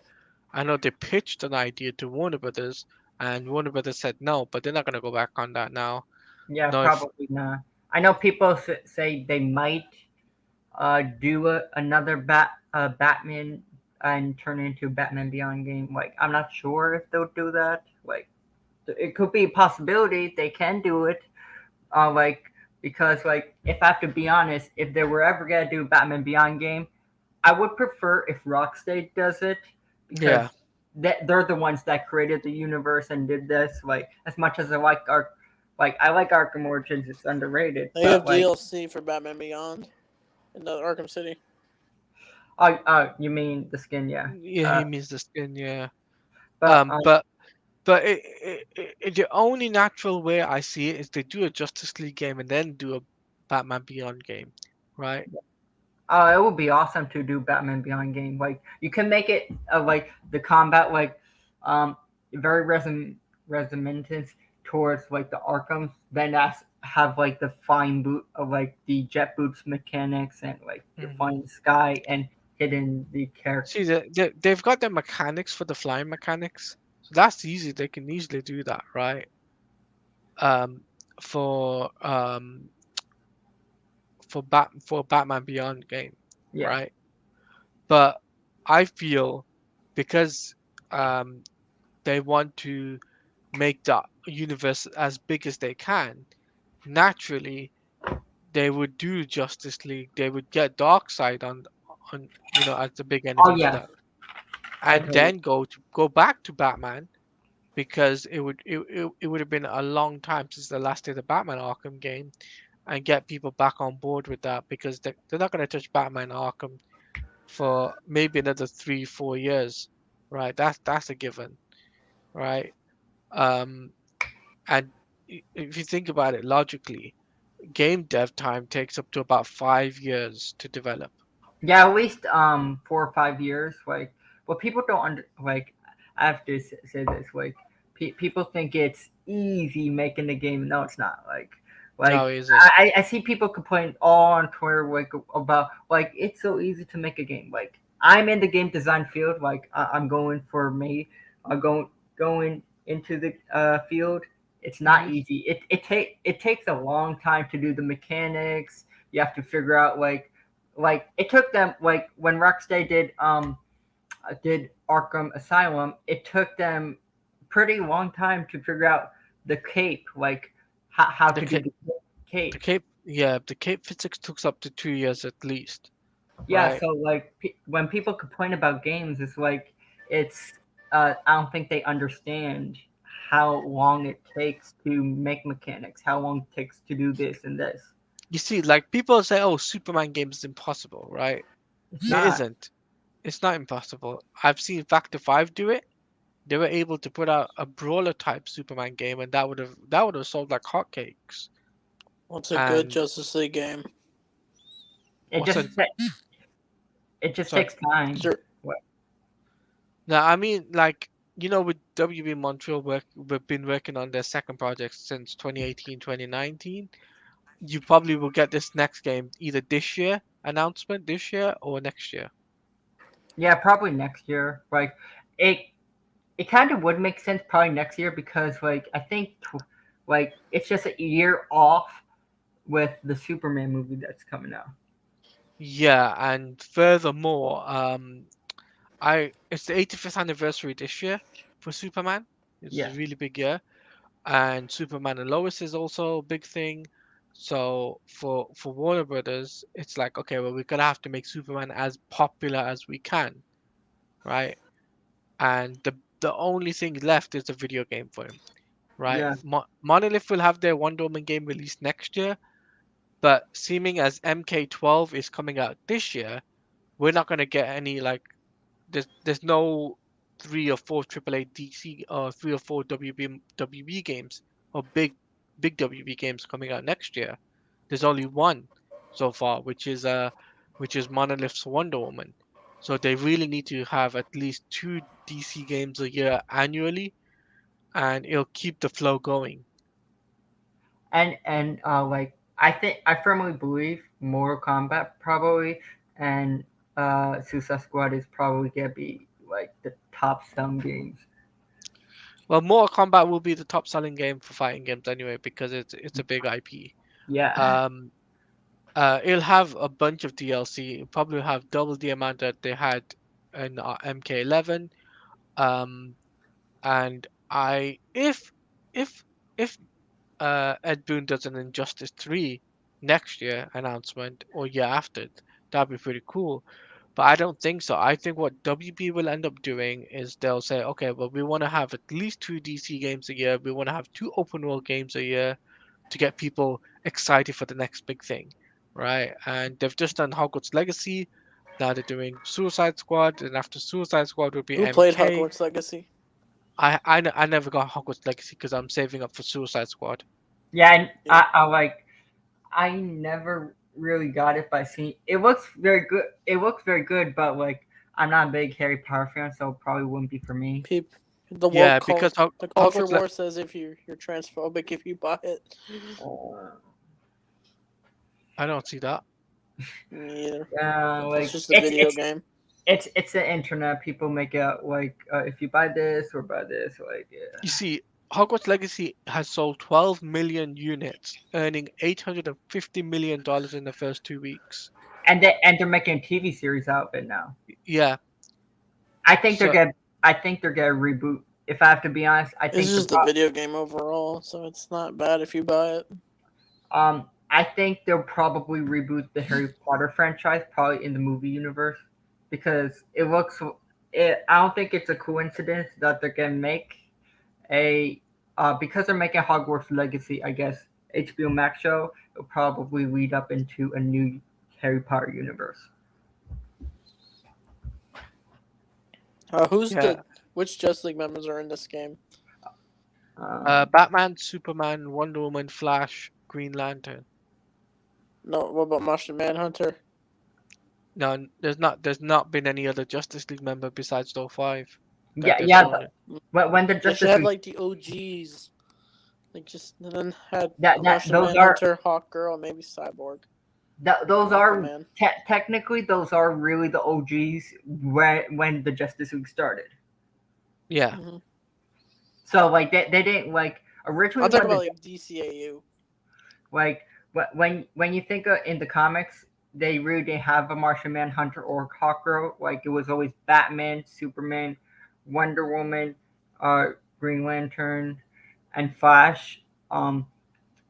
I know they pitched an idea to Warner Brothers, and Warner Brothers said no, but they're not gonna go back on that now. Yeah, No, if probably not. I know people say they might do another Batman and turn it into a Batman Beyond game. Like I'm not sure if they'll do that. Like it could be a possibility they can do it. Like because like if I have to be honest, if they were ever gonna do a Batman Beyond game, I would prefer if Rocksteady does it because yeah, they're the ones that created the universe and did this. Like as much as I like Arkham Origins, it's underrated. They But have like, DLC for Batman Beyond in the Arkham City. you mean the skin? Yeah. yeah, Uh, he means the skin, yeah. but But the only natural way I see it is they do a Justice League game and then do a Batman Beyond game, right? it would be awesome to do Batman Beyond game. Like you can make it like the combat like very resonant towards like the Arkham. Then have like the flying boot of like the jet boots mechanics and like the Mhm. flying sky and hitting the character. See, they've got the mechanics for the flying mechanics, so that's easy. They can easily do that, right? Um, for for Batman Beyond game, Yeah, right? But I feel because um they want to make the universe as big as they can, naturally they would do Justice League. They would get Darkseid on as the big oh enemy for yeah, that, I and totally. then go back to Batman because it would have been a long time since the last day of the Batman Arkham game, and get people back on board with that because they're not going to touch Batman Arkham for maybe another 3 4 years, right? That's a given, right? Um, and if you think about it logically, game dev time takes up to about 5 years to develop. Yeah, at least 4 or 5 years. Like, what people don't like. I have to say this. Like, people think it's easy making the game. No, it's not. No, Like is it? I see people complain all on Twitter like about like it's so easy to make a game. Like I'm in the game design field. Like I'm going for me. I'm going into the field. It's not Hmm. easy. It takes a long time to do the mechanics. You have to figure out like it took them like when Rocksteady did Arkham Asylum, it took them pretty long time to figure out the cape, like how The to do cape, the the cape. cape, yeah, the cape physics took up to 2 years at least, Yeah, right? so like when people complain about games, it's like it's I don't think they understand how long it takes to make mechanics, how long it takes to do this and this. You see, like people say, "Oh, Superman game is impossible," right? It's It not. isn't. It's not impossible. I've seen Factor 5 do it. They were able to put out a brawler type Superman game, and that would have sold like hotcakes. What's a good And Justice League game? It what's a just it just sorry? takes time. Sure. What- Now, I mean, like with WB Montreal we've been working on their second project since 2018, 2019. You probably will get this next game either this year, announcement this year, or next year. Yeah, probably next year. Like it it kind of would make sense probably next year because like I think like it's just a year off with the Superman movie that's coming out. Yeah, and furthermore, I it's the 85th anniversary this year for Superman. It's a Yeah, really big year, and Superman and Lois is also a big thing. So for Warner Brothers, it's like, okay, well, we're gonna have to make Superman as popular as we can, right? And the only thing left is a video game for him, right? yeah, Monolith will have their Wonder Woman game released next year, but seeming as MK12 is coming out this year, we're not gonna get any like there's no 3 or 4 AAA DC or 3 or 4 WB games or big WB games coming out next year. There's only one so far, which is Monolith's Wonder Woman. So they really need to have at least 2 DC games a year annually, and it'll keep the flow going. And like I firmly believe Mortal Kombat probably and Suicide Squad is probably gonna be like the top selling games. Well, Mortal Kombat will be the top selling game for fighting games anyway because it's a big IP. Yeah. Um, it'll have a bunch of DLC. It'll probably have double the amount that they had in MK11. Um, and I if Ed Boon does an Injustice 3 next year announcement or year after, that'd be pretty cool. But I don't think so. I think what WB will end up doing is they'll say, okay, well, we want to have at least 2 DC games a year. We want to have 2 open world games a year to get people excited for the next big thing, right? And they've just done Hogwarts Legacy. Now they're doing Suicide Squad, and after Suicide Squad will be Who played MK. Hogwarts Legacy? I never got Hogwarts Legacy because I'm saving up for Suicide Squad. Yeah, and Yeah. I like I never really got it by seeing it looks very good. It looks very good, but like I'm not a big Harry Potter fan, so it probably wouldn't be for me. Peep. The Yeah, woke because the culture Hogwarts. war says if you're transphobic if you buy it. I don't see that. Me either. Yeah, It's like just a video game. it's the internet. People make it like if you buy this or buy this, like yeah. You see, Hogwarts Legacy has sold 12 million units, earning $850 million in the first 2 weeks. And they're making a TV series out of it now. Yeah, I think so they're gonna reboot. If I have to be honest, I It's think just a video game overall, so it's not bad if you buy it. I think they'll probably reboot the Harry Potter franchise, probably in the movie universe, because it looks. I don't think it's a coincidence that they're gonna make a because they're making Hogwarts Legacy. I guess HBO Max show will probably lead up into a new Harry Potter universe. yeah, Which Justice League members are in this game? Batman, Superman, Wonder Woman, Flash, Green Lantern. No, what about Martian Manhunter? No, there's not been any other Justice League member besides those 5 that yeah, they've yeah. shown it. When the They should Justice have League, like the OGs. Like just and then had that Martian those Manhunter, Hawkgirl, and maybe Cyborg. those are Aquaman. technically those are really the OGs when the Justice League started. Yeah, Mhm. So like they didn't like originally I'm talking when about the, like DCAU. like when you think of in the comics they really didn't have a Martian Manhunter or Hawkgirl. Like it was always Batman, Superman, Wonder Woman, Green Lantern, and Flash.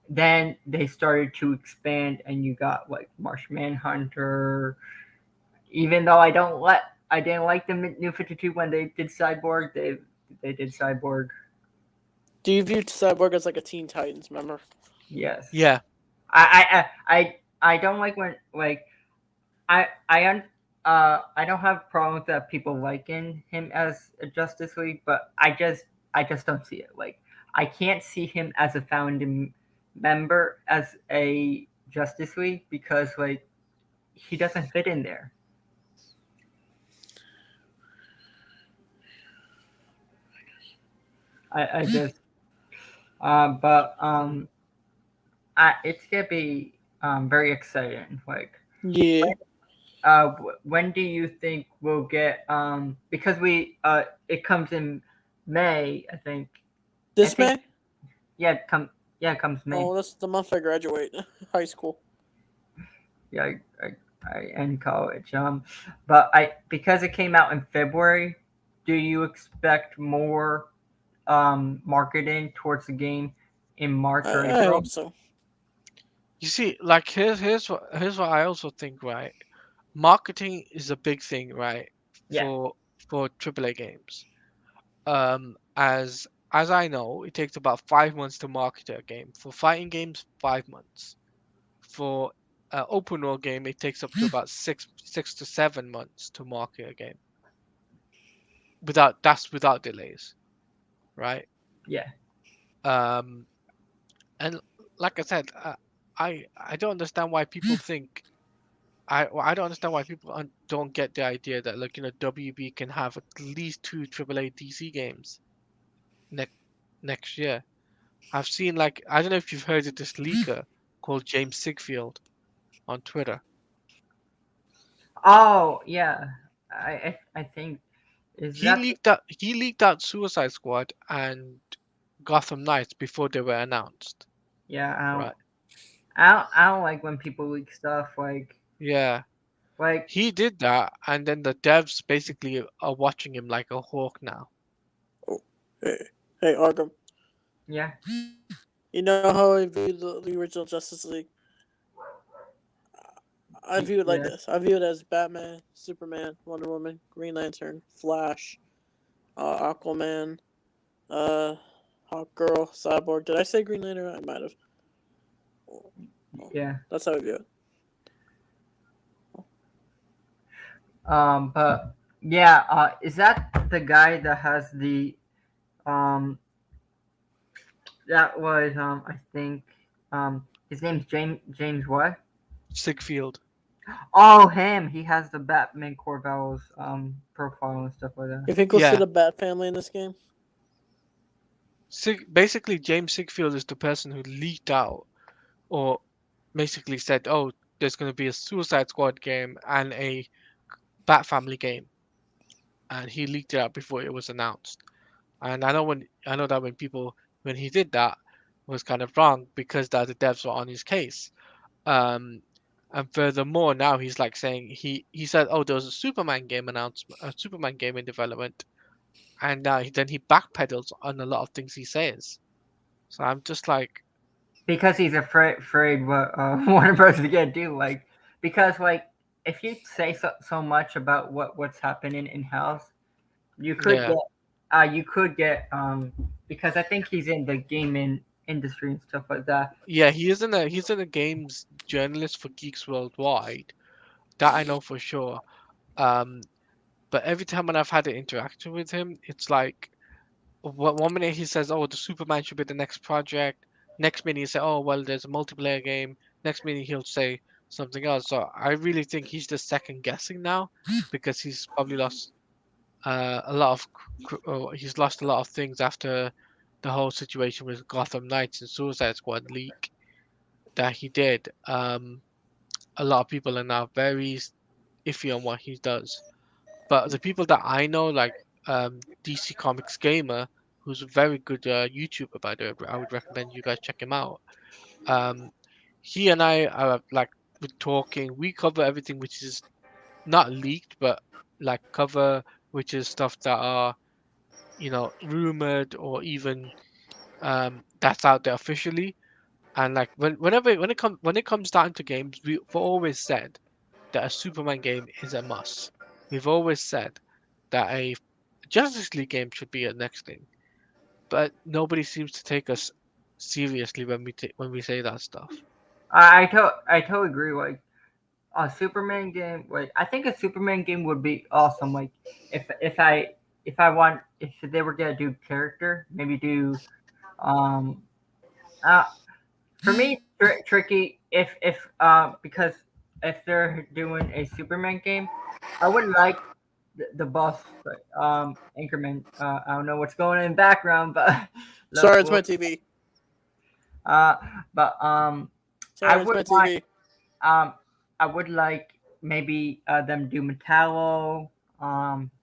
Then they started to expand, and you got like Martian Manhunter. Even though I didn't like the New 52 when they did Cyborg. They did Cyborg. Do you view Cyborg as like a Teen Titans member? Yes. yeah. I don't like when like I don't have problems that people liken him as a Justice League, but I just don't see it. Like I can't see him as a founding member as a Justice League because like he doesn't fit in there. I just but it's gonna be very exciting. Like Yeah. when do you think we'll get because we it comes in May, I think. I This think May? it comes May. Oh, that's the month I graduate high school. Yeah, I end college. But I because it came out in February, do you expect more marketing towards the game in March or I April? hope so. You see, like here's what I also think, right? Marketing is a big thing, right? Yeah. For AAA games. As I know, it takes about 5 months to market a game. For fighting games, 5 months. For open world game, it takes up to about six to 7 months to market a game. without delays, right? Yeah. Um, and like I said, I don't understand why people think I don't understand why people don't get the idea that like WB can have at least two AAA DC games next next year. I've seen like I don't know if you've heard of this leaker called James Sigfield on Twitter. Oh yeah. I think is He that leaked out Suicide Squad and Gotham Knights before they were announced. yeah. Right. I don't like when people leak stuff Yeah. like He did that and then the devs basically are watching him like a hawk now. Oh, hey, Arkham. yeah. You know how I view the original Justice League? I view it like Yeah. this. I view it as Batman, Superman, Wonder Woman, Green Lantern, Flash, Aquaman, uh, Hawk Girl, Cyborg. Did I say Green Lantern? I might have. Yeah. That's how I view it. But yeah, is that the guy that has the um that was I think his name's James what? Sigfield. Oh, him. He has the Batman Corvallis profile and stuff like that. You think we'll see Yeah. the Bat family in this game? Basically James Sigfield is the person who leaked out or basically said, "Oh, there's going to be a Suicide Squad game and a Bat Family game," and he leaked it out before it was announced. And I know that when he did that was kind of wrong because that the devs were on his case. Um, and furthermore, now he's like saying he said, "Oh, there was a Superman game announcement, a Superman game in development," and now then he backpedals on a lot of things he says. So I'm just like, Because he's afraid what Warner Bros. Is gonna do. Because if you say so much about what's happening in house, you could yeah, get because I think he's in the gaming industry and stuff like that. yeah, he's in a games journalist for Geeks Worldwide. That I know for sure. Um, but every time when I've had an interaction with him, it's like one minute he says, "Oh, the Superman should be the next project." Next minute he say, "Oh, well, there's a multiplayer game." Next minute he'll say something else. So I really think he's just second guessing now because he's probably lost a lot of he's lost a lot of things after the whole situation with Gotham Knights and Suicide Squad leak that he did. A lot of people are now very iffy on what he does. But the people that I know, like DC Comics Gamer, who's a very good YouTuber, by the way, I would recommend you guys check him out. Um, he and I are like we're talking. We cover everything which is not leaked, but like cover which is stuff that are rumored or even that's out there officially. And like when it comes down to games, we've always said that a Superman game is a must. We've always said that a Justice League game should be a next thing, but nobody seems to take us seriously when when we say that stuff. I totally agree. A Superman game, I think a Superman game would be awesome. If I want if they were gonna do character, maybe do um uh, for me tricky if because if they're doing a Superman game, I would like the boss Anchorman. I don't know what's going on in the background, but Sorry, it's well, my TV. uh, but I Sorry, it's would my want TV. um I would like maybe them do Metallo,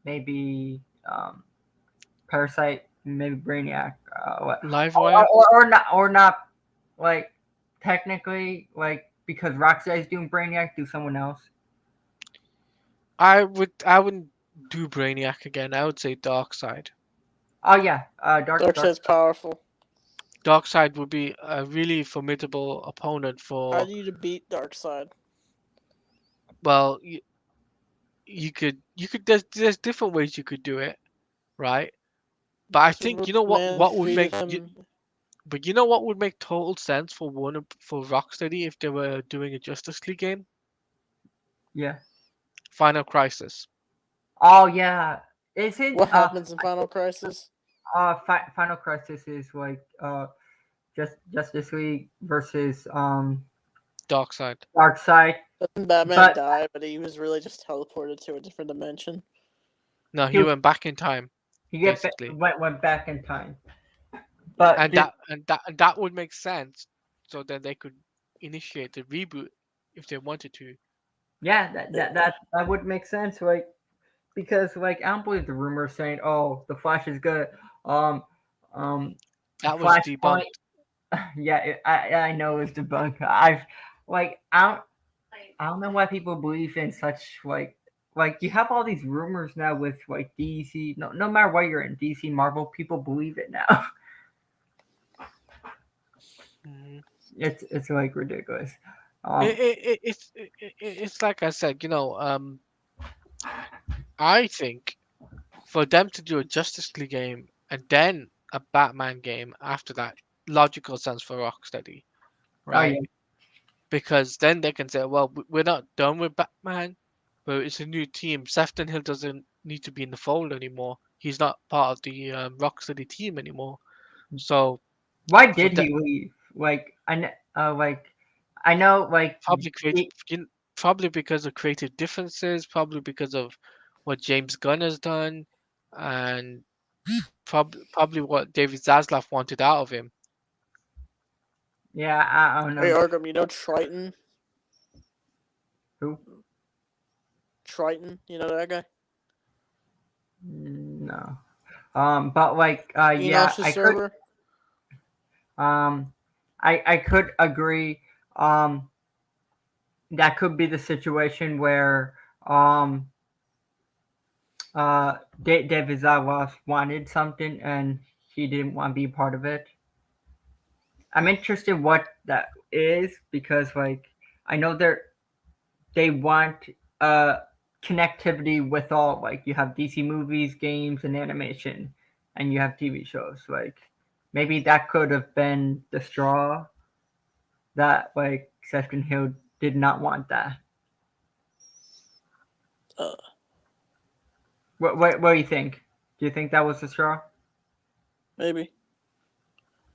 maybe Parasite, maybe Brainiac, Livewire, or not like technically because Rocksteady's doing Brainiac, do someone else. I wouldn't do Brainiac again. I would say Darkseid. Oh yeah, Darkseid's powerful. Darkseid would be a really formidable opponent How for. do you beat Darkseid? Well, there's different ways you could do it, right? But I think you know Superman what would defeated make him. but you know what would make total sense for Rocksteady if they were doing a Justice League game? Yeah. Final Crisis. Oh yeah, Isn't What happens in Final Crisis? Final Crisis is like just Justice League versus Dark Side. Darkseid, Doesn't Batman but die, but he was really just teleported to a different dimension? No, he he went back in time, basically, went back in time. But and that would make sense. So then they could initiate the reboot if they wanted to. yeah, Yeah. that would make sense. Like because like I don't believe the rumors saying, "Oh, the Flash is good." Um, um, That was Flashpoint. debunked. Yeah, I know it's debunked. I've like I don't know why people believe in such like you have all these rumors now with like DC. No matter what you're in DC, Marvel, people believe it now. Mhm. It's like ridiculous. It's like I said, I think for them to do a Justice League game and then a Batman game after that, logical sense for Rocksteady, Oh yeah, right? Because then they can say, well, we're not done with Batman, but it's a new team. Sefton Hill doesn't need to be in the fold anymore. He's not part of the Rocksteady team anymore. So why for did that, he leave? Like I know like probably creative, it, probably because of creative differences, probably because of what James Gunn has done, and probably what David Zaslav wanted out of him. yeah I don't Hey, know Arkham, you know Triton? who. Triton, you know that guy? No. But like, yeah, Enosh's server? um, I could agree. Um, that could be the situation where, um, David Zawas wanted something and he didn't want to be part of it. I'm interested what that is because, like, I know they want connectivity with all like you have DC movies, games, and animation, and you have TV shows. Like maybe that could have been the straw that like Sefton Hill did not want that. Uh, What do you think? Do you think that was the straw? maybe.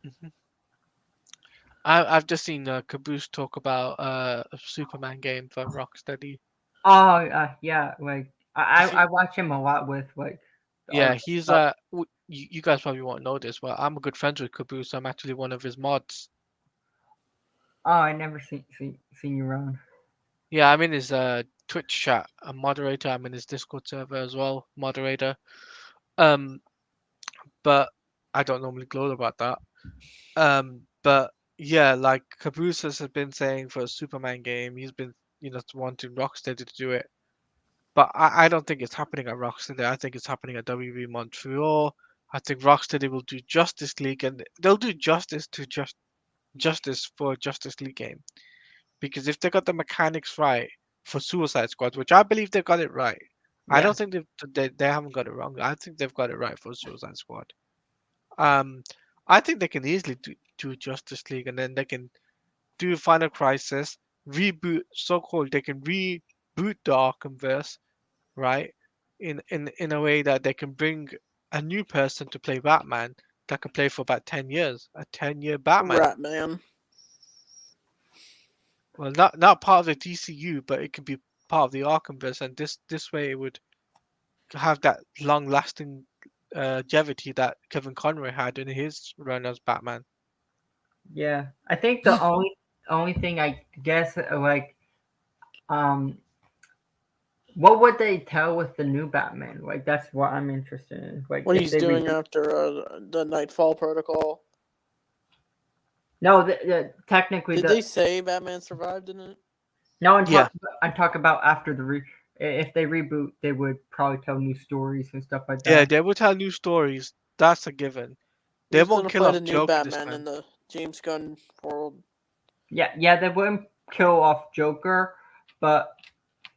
Mhm. I've just seen Caboose talk about a Superman game for Rocksteady. Oh, yeah. Like If you, I watch him a lot with like the yeah, art he's stuff. you guys probably won't know this, but I'm a good friend with Caboose. I'm actually one of his mods. Oh, I never seen you around. Yeah, I'm in his Twitch chat, a moderator. I'm in his Discord server as well, moderator. Um, but I don't normally gloat about that. But yeah, like Caboose has been saying for a Superman game, he's been wanting Rocksteady to do it. But I don't think it's happening at Rocksteady. I think it's happening at WB Montreal. I think Rocksteady will do Justice League, and they'll do justice for a Justice League game. Because if they got the mechanics right for Suicide Squad, which I believe they've got it right, I Yeah, don't think they haven't got it wrong. I think they've got it right for Suicide Squad. Um, I think they can easily do Justice League, and then they can do Final Crisis, reboot, so-called. They can reboot the Arkhamverse, right? In a way that they can bring a new person to play Batman that can play for about 10 years, a 10-year Batman. Ratman. Well, not part of the DCU, but it could be part of the Arkhamverse, and this way it would have that long-lasting longevity that Kevin Conroy had in his run as Batman. yeah. I think the only thing I guess like um what would they tell with the new Batman? Like that's what I'm interested in. Like What if he's they doing reboot. after the Nightfall Protocol. No, technically Did they say Batman survived in it? no. Yeah, I'm talking about after if they reboot, they would probably tell new stories and stuff like yeah, that. they will tell new stories. That's a given. They Who's won't gonna kill play off the new Joker this Batman in time. the James Gunn world? Yeah, they wouldn't kill off Joker, but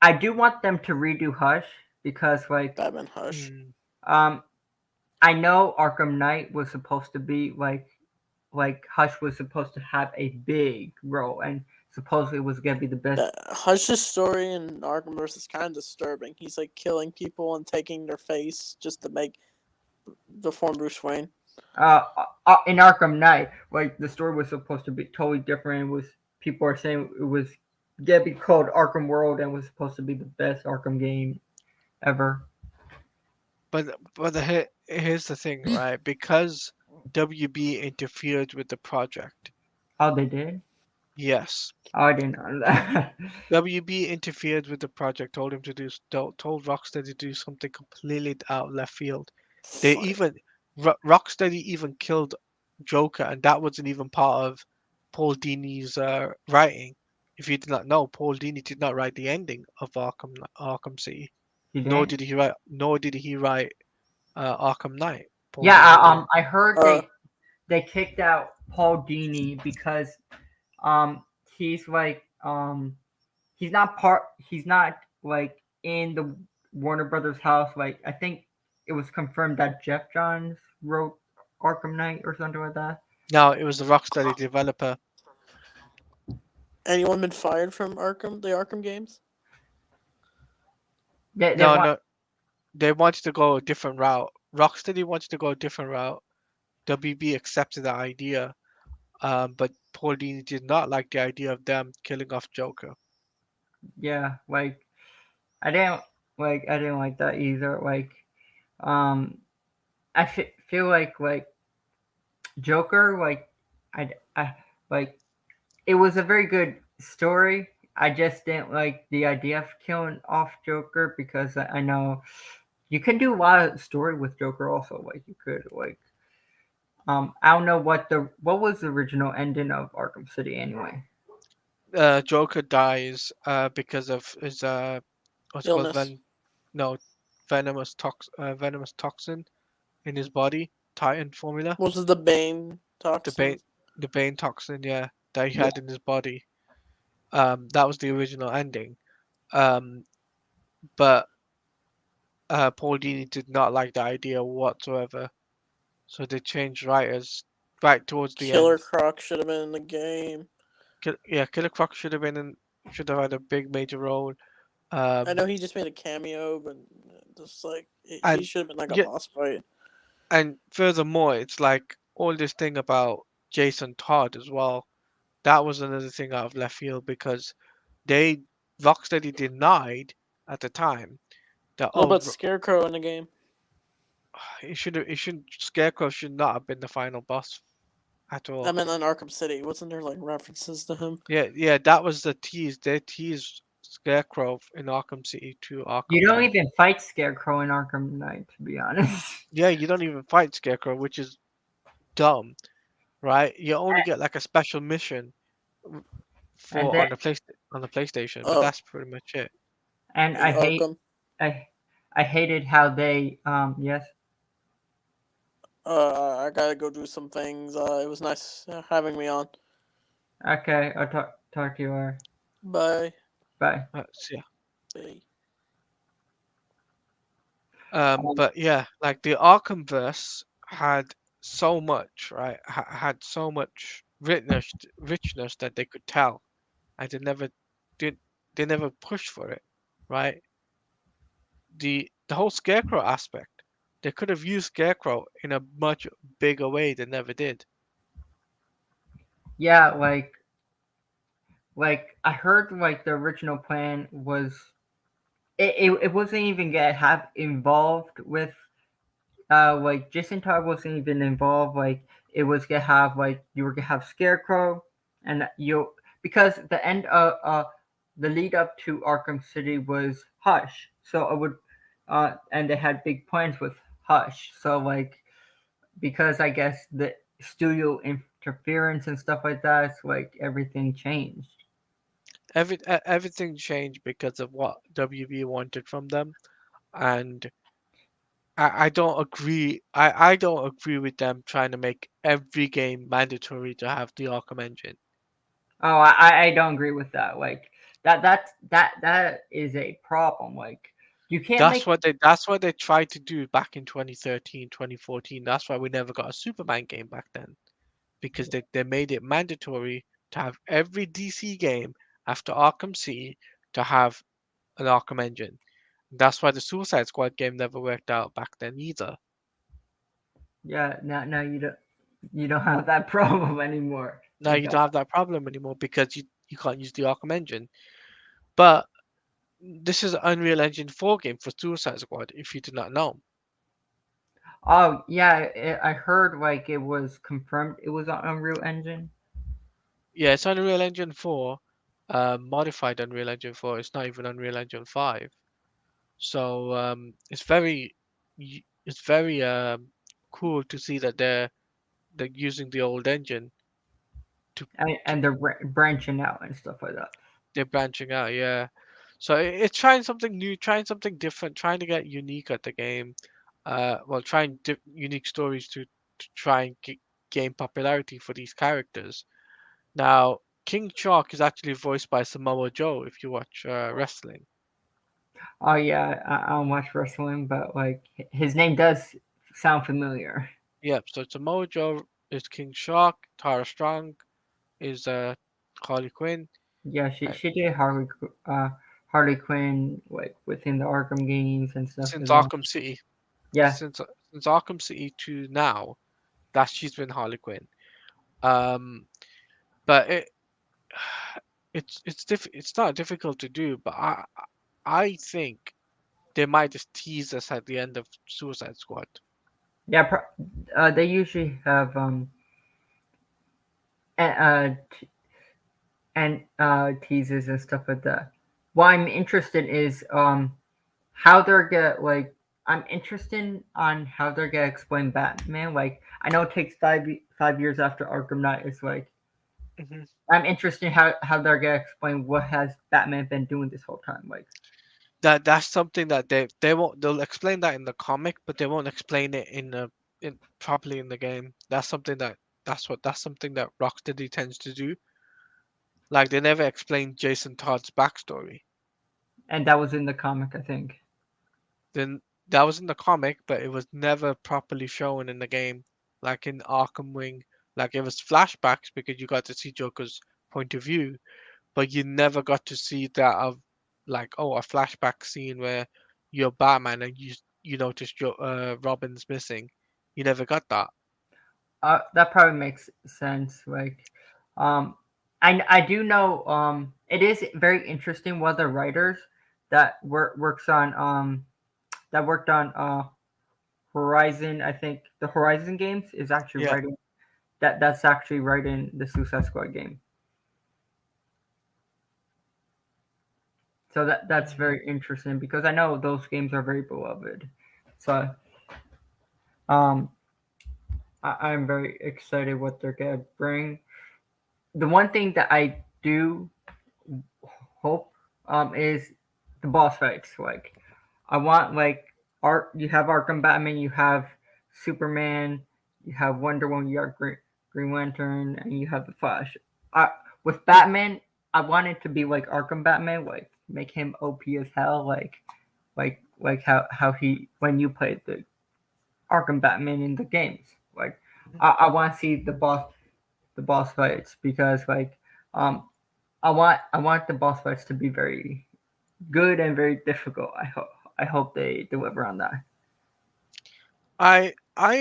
I do want them to redo Hush because Batman Hush. Hmm. um I know Arkham Knight was supposed to be like Hush was supposed to have a big role, and supposedly was gonna be the best. Hush's story in Arkhamverse is kind of disturbing. He's like killing people and taking their face just to make the form Bruce Wayne. In Arkham Knight, like the story was supposed to be totally different. It was people are saying it was gonna be called Arkham World and was supposed to be the best Arkham game ever. But here's the thing, right? Because WB interfered with the project. Oh, they did? Yes. Oh, I didn't know that. WB interfered with the project, told Rocksteady to do something completely out of left field. They Funny. even Rocksteady even killed Joker, and that wasn't even part of Paul Dini's writing. If you did not know, Paul Dini did not write the ending of Arkham City. You Nor didn't? did he write Arkham Knight. Paul Yeah, Dini did. I heard Uh, they kicked out Paul Dini because um he's like he's not like in the Warner Brothers house. Like I think it was confirmed that Jeff Johns wrote Arkham Knight or something like that. No, it was the Rocksteady developer. anyone been fired from the Arkham games? They No, want no, they wanted to go a different route. Rocksteady wanted to go a different route. WB accepted the idea, but Paul Dini did not like the idea of them killing off Joker. yeah, like I didn't I didn't like that either. Like um feel like Joker I like it was a very good story. I just didn't like the idea of killing off Joker because I know you can do a lot of story with Joker also. Like you could I don't know what was the original ending of Arkham City anyway. Joker dies because of his what's it called Illness. no venomous toxin in his body, Titan formula. Was it the Bane The toxin? Bane toxin, yeah, that he Yeah. had in his body. That was the original ending. But Paul Dini did not like the idea whatsoever, so they changed writers right towards the Killer end. Croc should have been in the game. Killer Croc should have had a big major role. I know he just made a cameo, but just like he And should have been like a yeah, boss fight. and furthermore, it's like all this thing about Jason Todd as well. That was another thing out of left field because they Rocksteady denied at the time that What about Scarecrow in the game? it should Scarecrow should not have been the final boss at I all. meant in Arkham City. Wasn't there like references to him? Yeah, that was the tease. They teased Scarecrow in Arkham City to Arkham You don't Knight. even fight Scarecrow in Arkham Knight, to be honest. Yeah, you don't even fight Scarecrow, which is dumb, right? You only get like a special mission And for then on the PlayStation, but Oh, that's pretty much it. and in Arkham. I hated how they yes. I gotta go do some things. It was nice having me on. Okay, I'll talk to you later. Bye. Bye. So, yeah. Bye. But yeah, like the Arkhamverse had so much, right? Had so much richness that they could tell, and did. They never pushed for it, right? The whole Scarecrow aspect, they could have used Scarecrow in a much bigger way. They never did. Yeah, like I heard like the original plan was it wasn't even gonna have involved with like Jason Todd wasn't even involved. Like it was gonna have like you were gonna have Scarecrow and you because the end of the lead up to Arkham City was Hush. So I would and they had big plans with Hush. So like because I guess the studio interference and stuff like that, it's like everything changed. Everything changed because of what WB wanted from them, and I don't agree. I don't agree with them trying to make every game mandatory to have the Arkham engine. Oh, I don't agree with that. Like that is a problem. Like you can't make That's what they tried to do back in 2013, 2014. That's why we never got a Superman game back then, because they made it mandatory to have every DC game after Arkham City to have an Arkham engine. That's why the Suicide Squad game never worked out back then either. Yeah, now you don't have that problem anymore. Now Thank you God. don't have that problem anymore because you can't use the Arkham engine. But this is an Unreal Engine 4 game for Suicide Squad, if you did not know. Oh yeah, I heard like it was confirmed it was on Unreal Engine. Yeah, it's Unreal Engine 4, modified Unreal Engine 4. It's not even Unreal Engine 5. So it's very cool to see that they're using the old engine to to And they're branching out and stuff like that. they're branching out. Yeah, so it's trying something new, trying something different, trying to get unique at the game. Well, trying unique stories to try and gain popularity for these characters. Now, King Shark is actually voiced by Samoa Joe if you watch wrestling. Oh yeah, I don't watch wrestling, but like his name does sound familiar. Yep, so Samoa Joe is King Shark, Tara Strong is Harley Quinn. Yeah, she Uh, she did Harley Quinn like within the Arkham games and stuff since as well. Arkham City, Yeah, since Arkham City to now, that she's been Harley Quinn. Um, but it's not difficult to do, but I think they might just tease us at the end of Suicide Squad. yeah. They usually have and teases and stuff like that. What I'm interested is how they're gonna like. I'm interested on how they're gonna explain Batman. Like I know it takes 5 years after Arkham Knight. It's like hmm I'm interested in how they're gonna explain what has Batman been doing this whole time. Like That's something that they'll explain that in the comic, but they won't explain it in properly in the game. That's something that Rocksteady tends to do. Like they never explain Jason Todd's backstory. and that was in the comic, I think. Then that was in the comic, but it was never properly shown in the game. Like in Arkham Wing, like it was flashbacks because you got to see Joker's point of view, but you never got to see that of like a flashback scene where you're Batman and you notice Robin's missing. You never got that. That probably makes sense. Like, um, I do know it is very interesting what the writers that worked on Horizon. I think the Horizon games is actually Yeah. writing that's actually writing the Suicide Squad game. So that's Mhm. very interesting because I know those games are very beloved. So um, I'm very excited what they're gonna bring. The one thing that I do hope is the boss fights. Like I want like art. You have Arkham Batman, you have Superman, you have Wonder Woman, you have Green Lantern, and you have the Flash. With Batman, I want it to be like Arkham Batman, like make him OP as hell, like how he when you played the Arkham Batman in the games. Like I want to see the boss fights because like um I want the boss fights to be very good and very difficult. I hope they deliver on that. I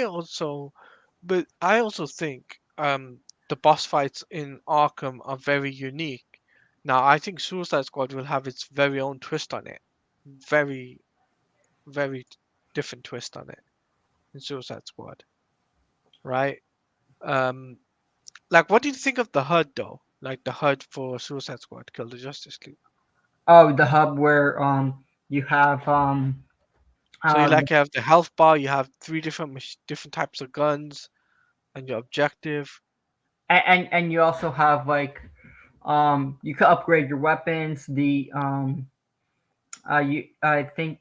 also, but I also think the boss fights in Arkham are very unique. Now I think Suicide Squad will have its very own twist on it. Very very different twist on it in Suicide Squad, right? Um, like, what do you think of the HUD though? Like the HUD for Suicide Squad, Kill the Justice League. Oh, the hub where you have So you uh like have the health bar, you have three different different types of guns, and your objective. and you also have like you can upgrade your weapons. The you I think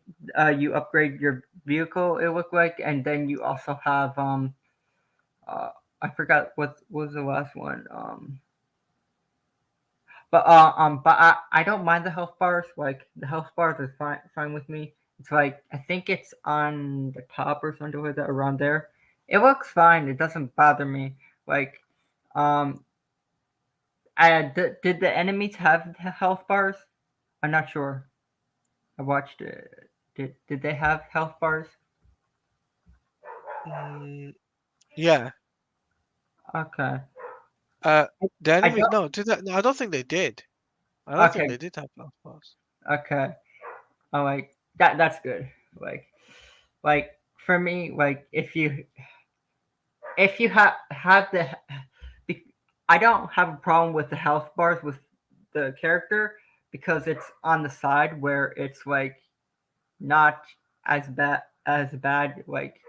you upgrade your vehicle. It looked like, and then you also have uh I forgot what was the last one. But I don't mind the health bars. Like the health bars is fine with me. It's like I think it's on the top or something like that around there. It looks fine. It doesn't bother me. Like um Did the enemies have health bars? I'm not sure. I watched it. Did they have health bars? Mm, yeah. Okay. Uh, the I enemy. don't. No, did that? No, I don't think they did. I don't think Okay. they did have health bars. Okay. Oh, like that's good. Like for me, like if you have the, I don't have a problem with the health bars with the character because it's on the side where it's like not as bad. Like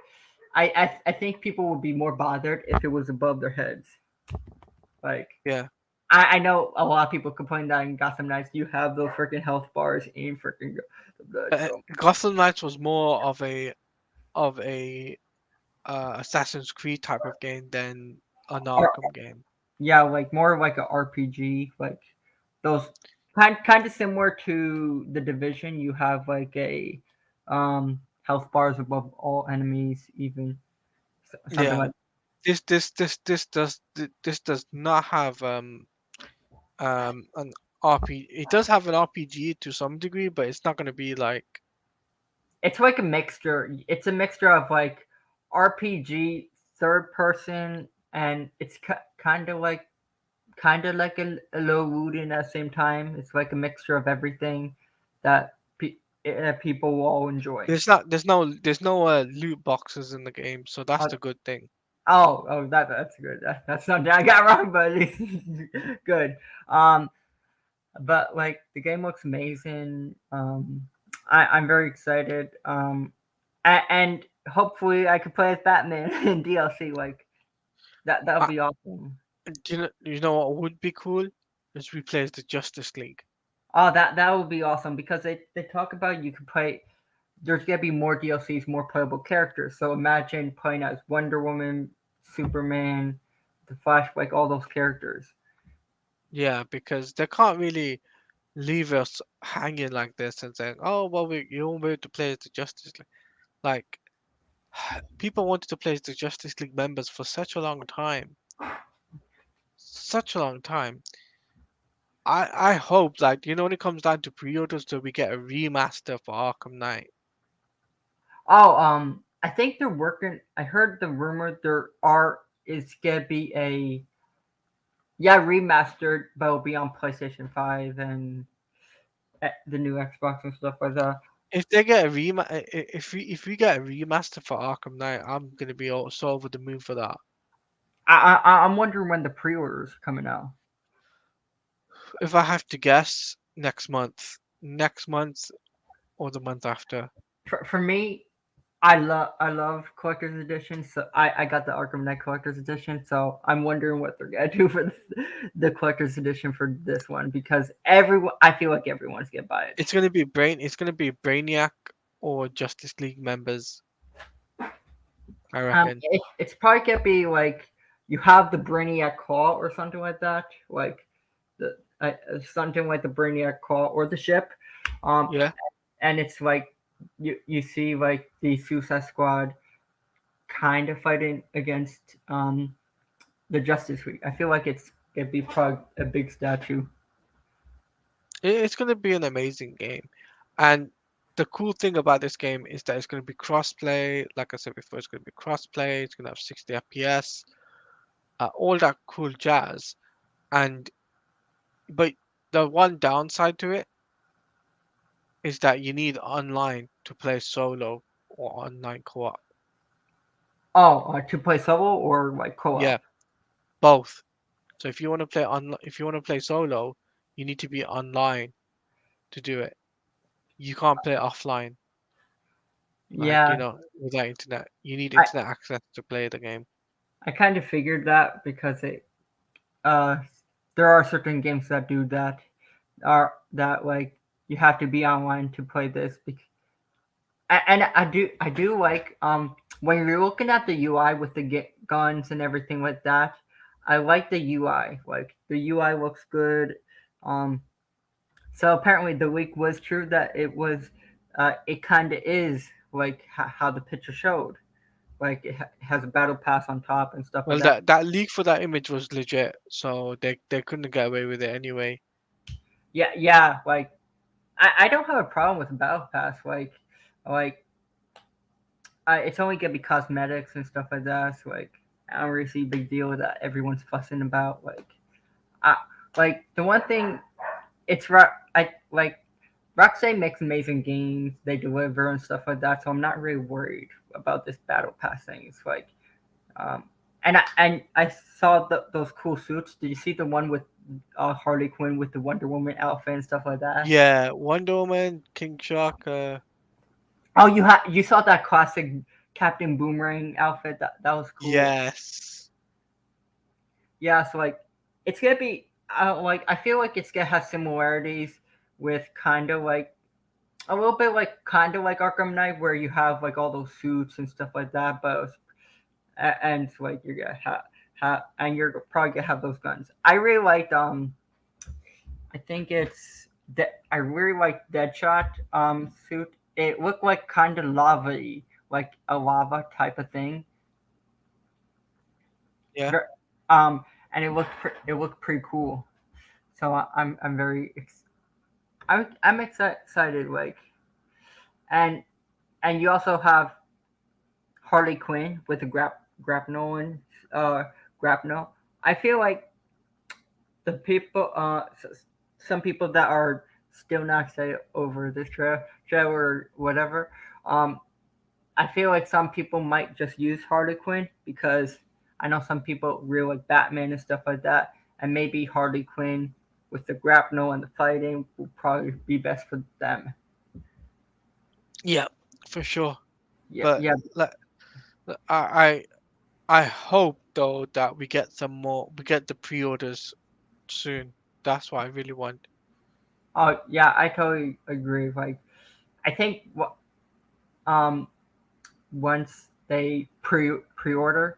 I think people would be more bothered if it was above their heads. Like Yeah. I know a lot of people complain that in Gotham Knights you have those freaking health bars in freaking blood. So Gotham Knights was more of a Assassin's Creed type of game than an or, Arkham game. yeah, like more like a RPG, like those kind of similar to the Division. You have like a health bars above all enemies, even something Yeah. like. This does not have an RP. It does have an RPG to some degree, but it's not going to be like. It's like a mixture. It's a mixture of like RPG, third person, and it's kind of like a low wooden at the same time. It's like a mixture of everything that people will all enjoy. There's no loot boxes in the game, so that's Uh, the good thing. oh, that's good. That's something I got wrong, but at least good. Um, but like the game looks amazing. I'm very excited. And hopefully I could play as Batman in DLC. Like that would I, be awesome. you know what would be cool is replace the Justice League. Oh, that would be awesome because they talk about you could play. There's gonna be more DLCs, more playable characters. So imagine playing as Wonder Woman, Superman, the Flash, like all those characters. Yeah, because they can't really leave us hanging like this and saying, "Oh, well, you won't be able to play as the Justice League." Like people wanted to play as the Justice League members for such a long time. I hope like when it comes down to pre-orders, that we get a remaster for Arkham Knight. Oh, I think they're working. I heard the rumor there are is gonna be a remastered, but it'll be on PlayStation 5 and the new Xbox and stuff like that. If they get a if we get a remaster for Arkham Knight, I'm gonna be so over the moon for that. I'm wondering when the pre-orders are coming out. If I have to guess, next month or the month after. For me, I love collector's edition, so I got the Arkham Knight collector's edition. So I'm wondering what they're gonna do for the collector's edition for this one because I feel like everyone's gonna buy it. It's gonna be It's gonna be Brainiac or Justice League members, I reckon. It's probably gonna be like you have the Brainiac claw or something like that, like the something like the Brainiac claw or the ship, um, Yeah. and it's like you see like the Suicide Squad kind of fighting against the Justice League. I feel like it'd be probably a big statue. It's gonna be an amazing game, and the cool thing about this game is that it's gonna be crossplay. Like I said before, it's gonna be crossplay. It's gonna have 60 FPS, all that cool jazz. And but the one downside to it is that you need online to play solo or online co-op. Oh, to play solo or like Yeah, co-op? both. So if you want to play solo, you need to be online to do it. You can't play offline, like Yeah, without internet. You need I internet access to play the game. I kind of figured that because uh there are certain games that do that are that like you have to be online to play this. And I do like when you're looking at the UI with the guns and everything like that. I like the UI. Like the UI looks good. Um, so apparently the leak was true that it kind of is like how the picture showed. like has a battle pass on top and stuff like Well, that. that leak for that image was legit, so they couldn't get away with it anyway. Yeah, yeah. Like I don't have a problem with the battle pass. Like it's only gonna be cosmetics and stuff like that. So like I don't really see a big deal that everyone's fussing about. I like the one thing it's rock. I like Rocksteady makes amazing games. They deliver and stuff like that. So I'm not really worried about this battle pass thing. It's like, um, and I saw those cool suits. Did you see the one with Harley Quinn with the Wonder Woman outfit and stuff like that? Yeah, Wonder Woman, King Shark. Oh, you saw that classic Captain Boomerang outfit? That was cool. Yes. Yeah, so like it's gonna be like I feel like it's gonna have similarities with kind of like a little bit like kind of like Arkham Knight, where you have like all those suits and stuff like that, but and like you're gonna have and you're probably gonna have those guns. I really liked I think it's that I really liked Deadshot suit. It looked like kind of lava-y, like a lava type of thing. Yeah. And it looked pretty cool. So I'm very I'm excited like and and you also have Harley Quinn with the grapnel and grapnel. I feel like the people some people that are still not excited over this trailer or whatever. I feel like some people might just use Harley Quinn because I know some people really like Batman and stuff like that, and maybe Harley Quinn with the grapnel and the fighting will probably be best for them. Yeah, for sure. Yeah, But yeah, like, I hope though that we get we get the pre-orders soon. That's what I really want. oh yeah, I totally agree. Like, I think um once they pre-order,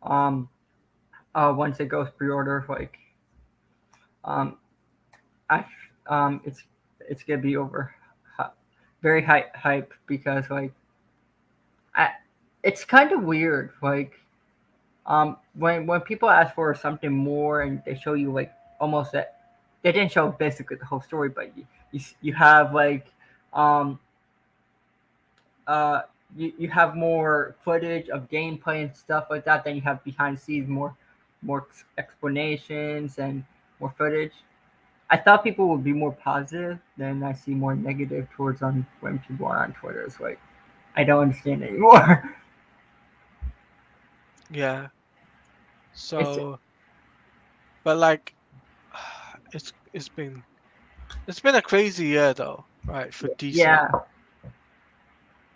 um once it goes pre-order, like um I it's gonna be over very hype because like I it's kind of weird like when people ask for something more and they show you like almost that they didn't show basically the whole story but you have like um uh you have more footage of gameplay and stuff like that then you have behind the scenes more explanations and more footage. I thought people would be more positive, then I see more negative towards on when people are on Twitter. It's like I don't understand anymore. Yeah. It's So, but like, it's been a crazy year though, right? For DC. yeah,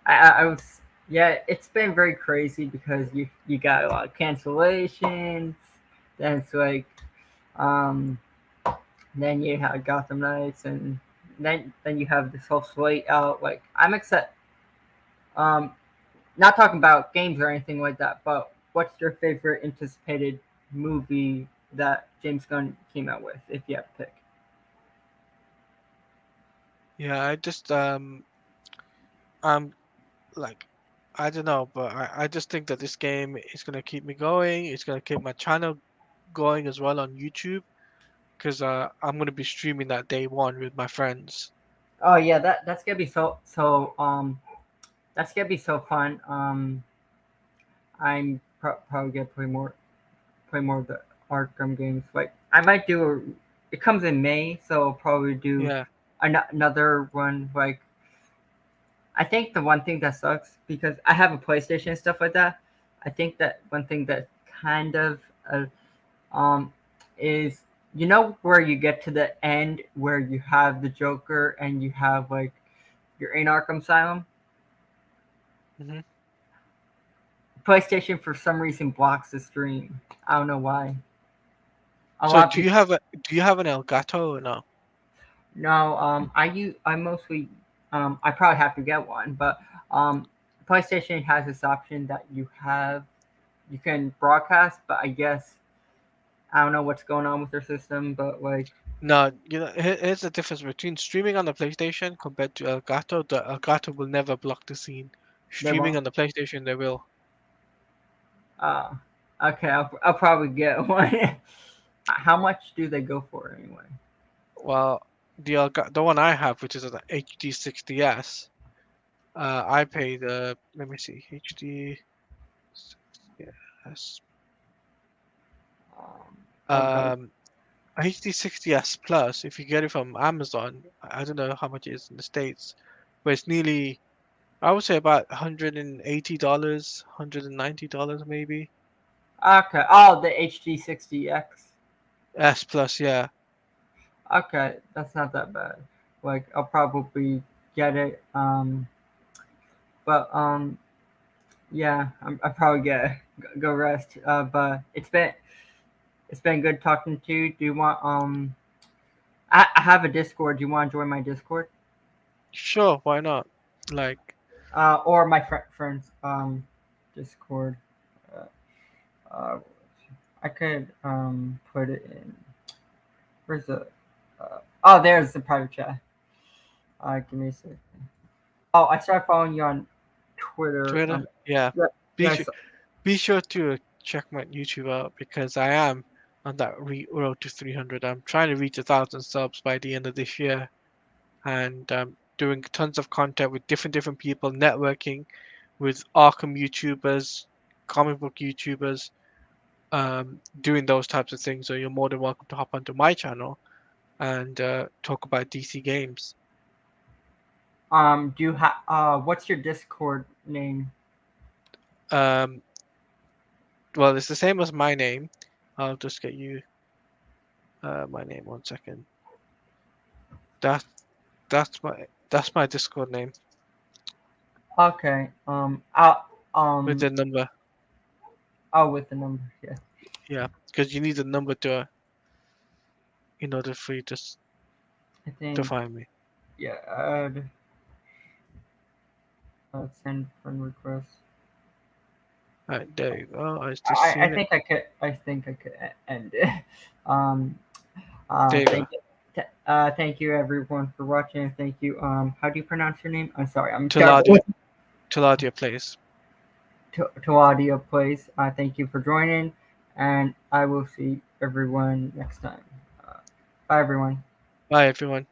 I was yeah. It's been very crazy because you got a lot of cancellations. Then it's like um then you have Gotham Knights and then you have this whole slate out. Like I'm excited. Um, not talking about games or anything like that, but what's your favorite anticipated movie that James Gunn came out with, if you have to pick? Yeah, I'm like, I don't know, but I just think that this game is gonna keep me going. It's gonna keep my channel going as well on YouTube because I'm gonna be streaming that day one with my friends. Oh yeah, that's gonna be that's gonna be so fun. I'm probably gonna play more of the Arkham games. Like I might do it comes in May, so I'll probably do Yeah. another one. Like I think the one thing that sucks because I have a PlayStation and stuff like that. I think that one thing that kind of um is where you get to the end where you have the Joker and you have like you're in Arkham Asylum. Hmm. PlayStation for some reason blocks the stream. I don't know why. A So lot of people. do you have an Elgato or no? No, I mostly I probably have to get one, but PlayStation has this option that you can broadcast, but I guess I don't know what's going on with their system, but like No, here's the difference between streaming on the PlayStation compared to Elgato. The Elgato will never block the scene. they Streaming won't. on the PlayStation, they will. Uh, okay, I'll probably get one. How much do they go for anyway? Well, the one I have, which is an HD 60s, I paid let me see, HD 60s, I'll go. HD 60s Plus. If you get it from Amazon, I don't know how much it is in the States, but it's nearly, I would say about $180, $190 maybe. Okay. Oh, the HD60X. S Plus, yeah. Okay, that's not that bad. Like I'll probably get it. But yeah, I'll probably get go rest. But it's been good talking to you. Do you want I have a Discord. Do you want to join my Discord? Sure, why not? Like, Or my friends Discord. Uh, uh, I could put it in. Where's the? Oh, there's the private chat. Give me a second. Oh, I started following you on Twitter. Twitter, yeah. Yeah, Be yeah, sure, be sure to check my YouTube out because I am on that road to 300. I'm trying to reach 1,000 subs by the end of this year, and doing tons of content with different people, networking with Arkham YouTubers, comic book YouTubers, doing those types of things. So you're more than welcome to hop onto my channel and talk about DC games. Do you have what's your Discord name? Um, well, it's the same as my name. I'll just get you my name 1 second. That that's my Discord name Okay. I'll with the number. with the number. Yeah. Yeah, because you need the number to in order for you I to think find me. yeah. Send friend request. All right, there you go. I just I seen it. think I could. I think I could end it. Um. There you go. Thank you everyone for watching. Thank you. How do you pronounce your name? I'm sorry. I'm Taladia, terrible. Taladia Place. To audio plays. Thank you for joining, and I will see everyone next time. Bye everyone. Bye, everyone.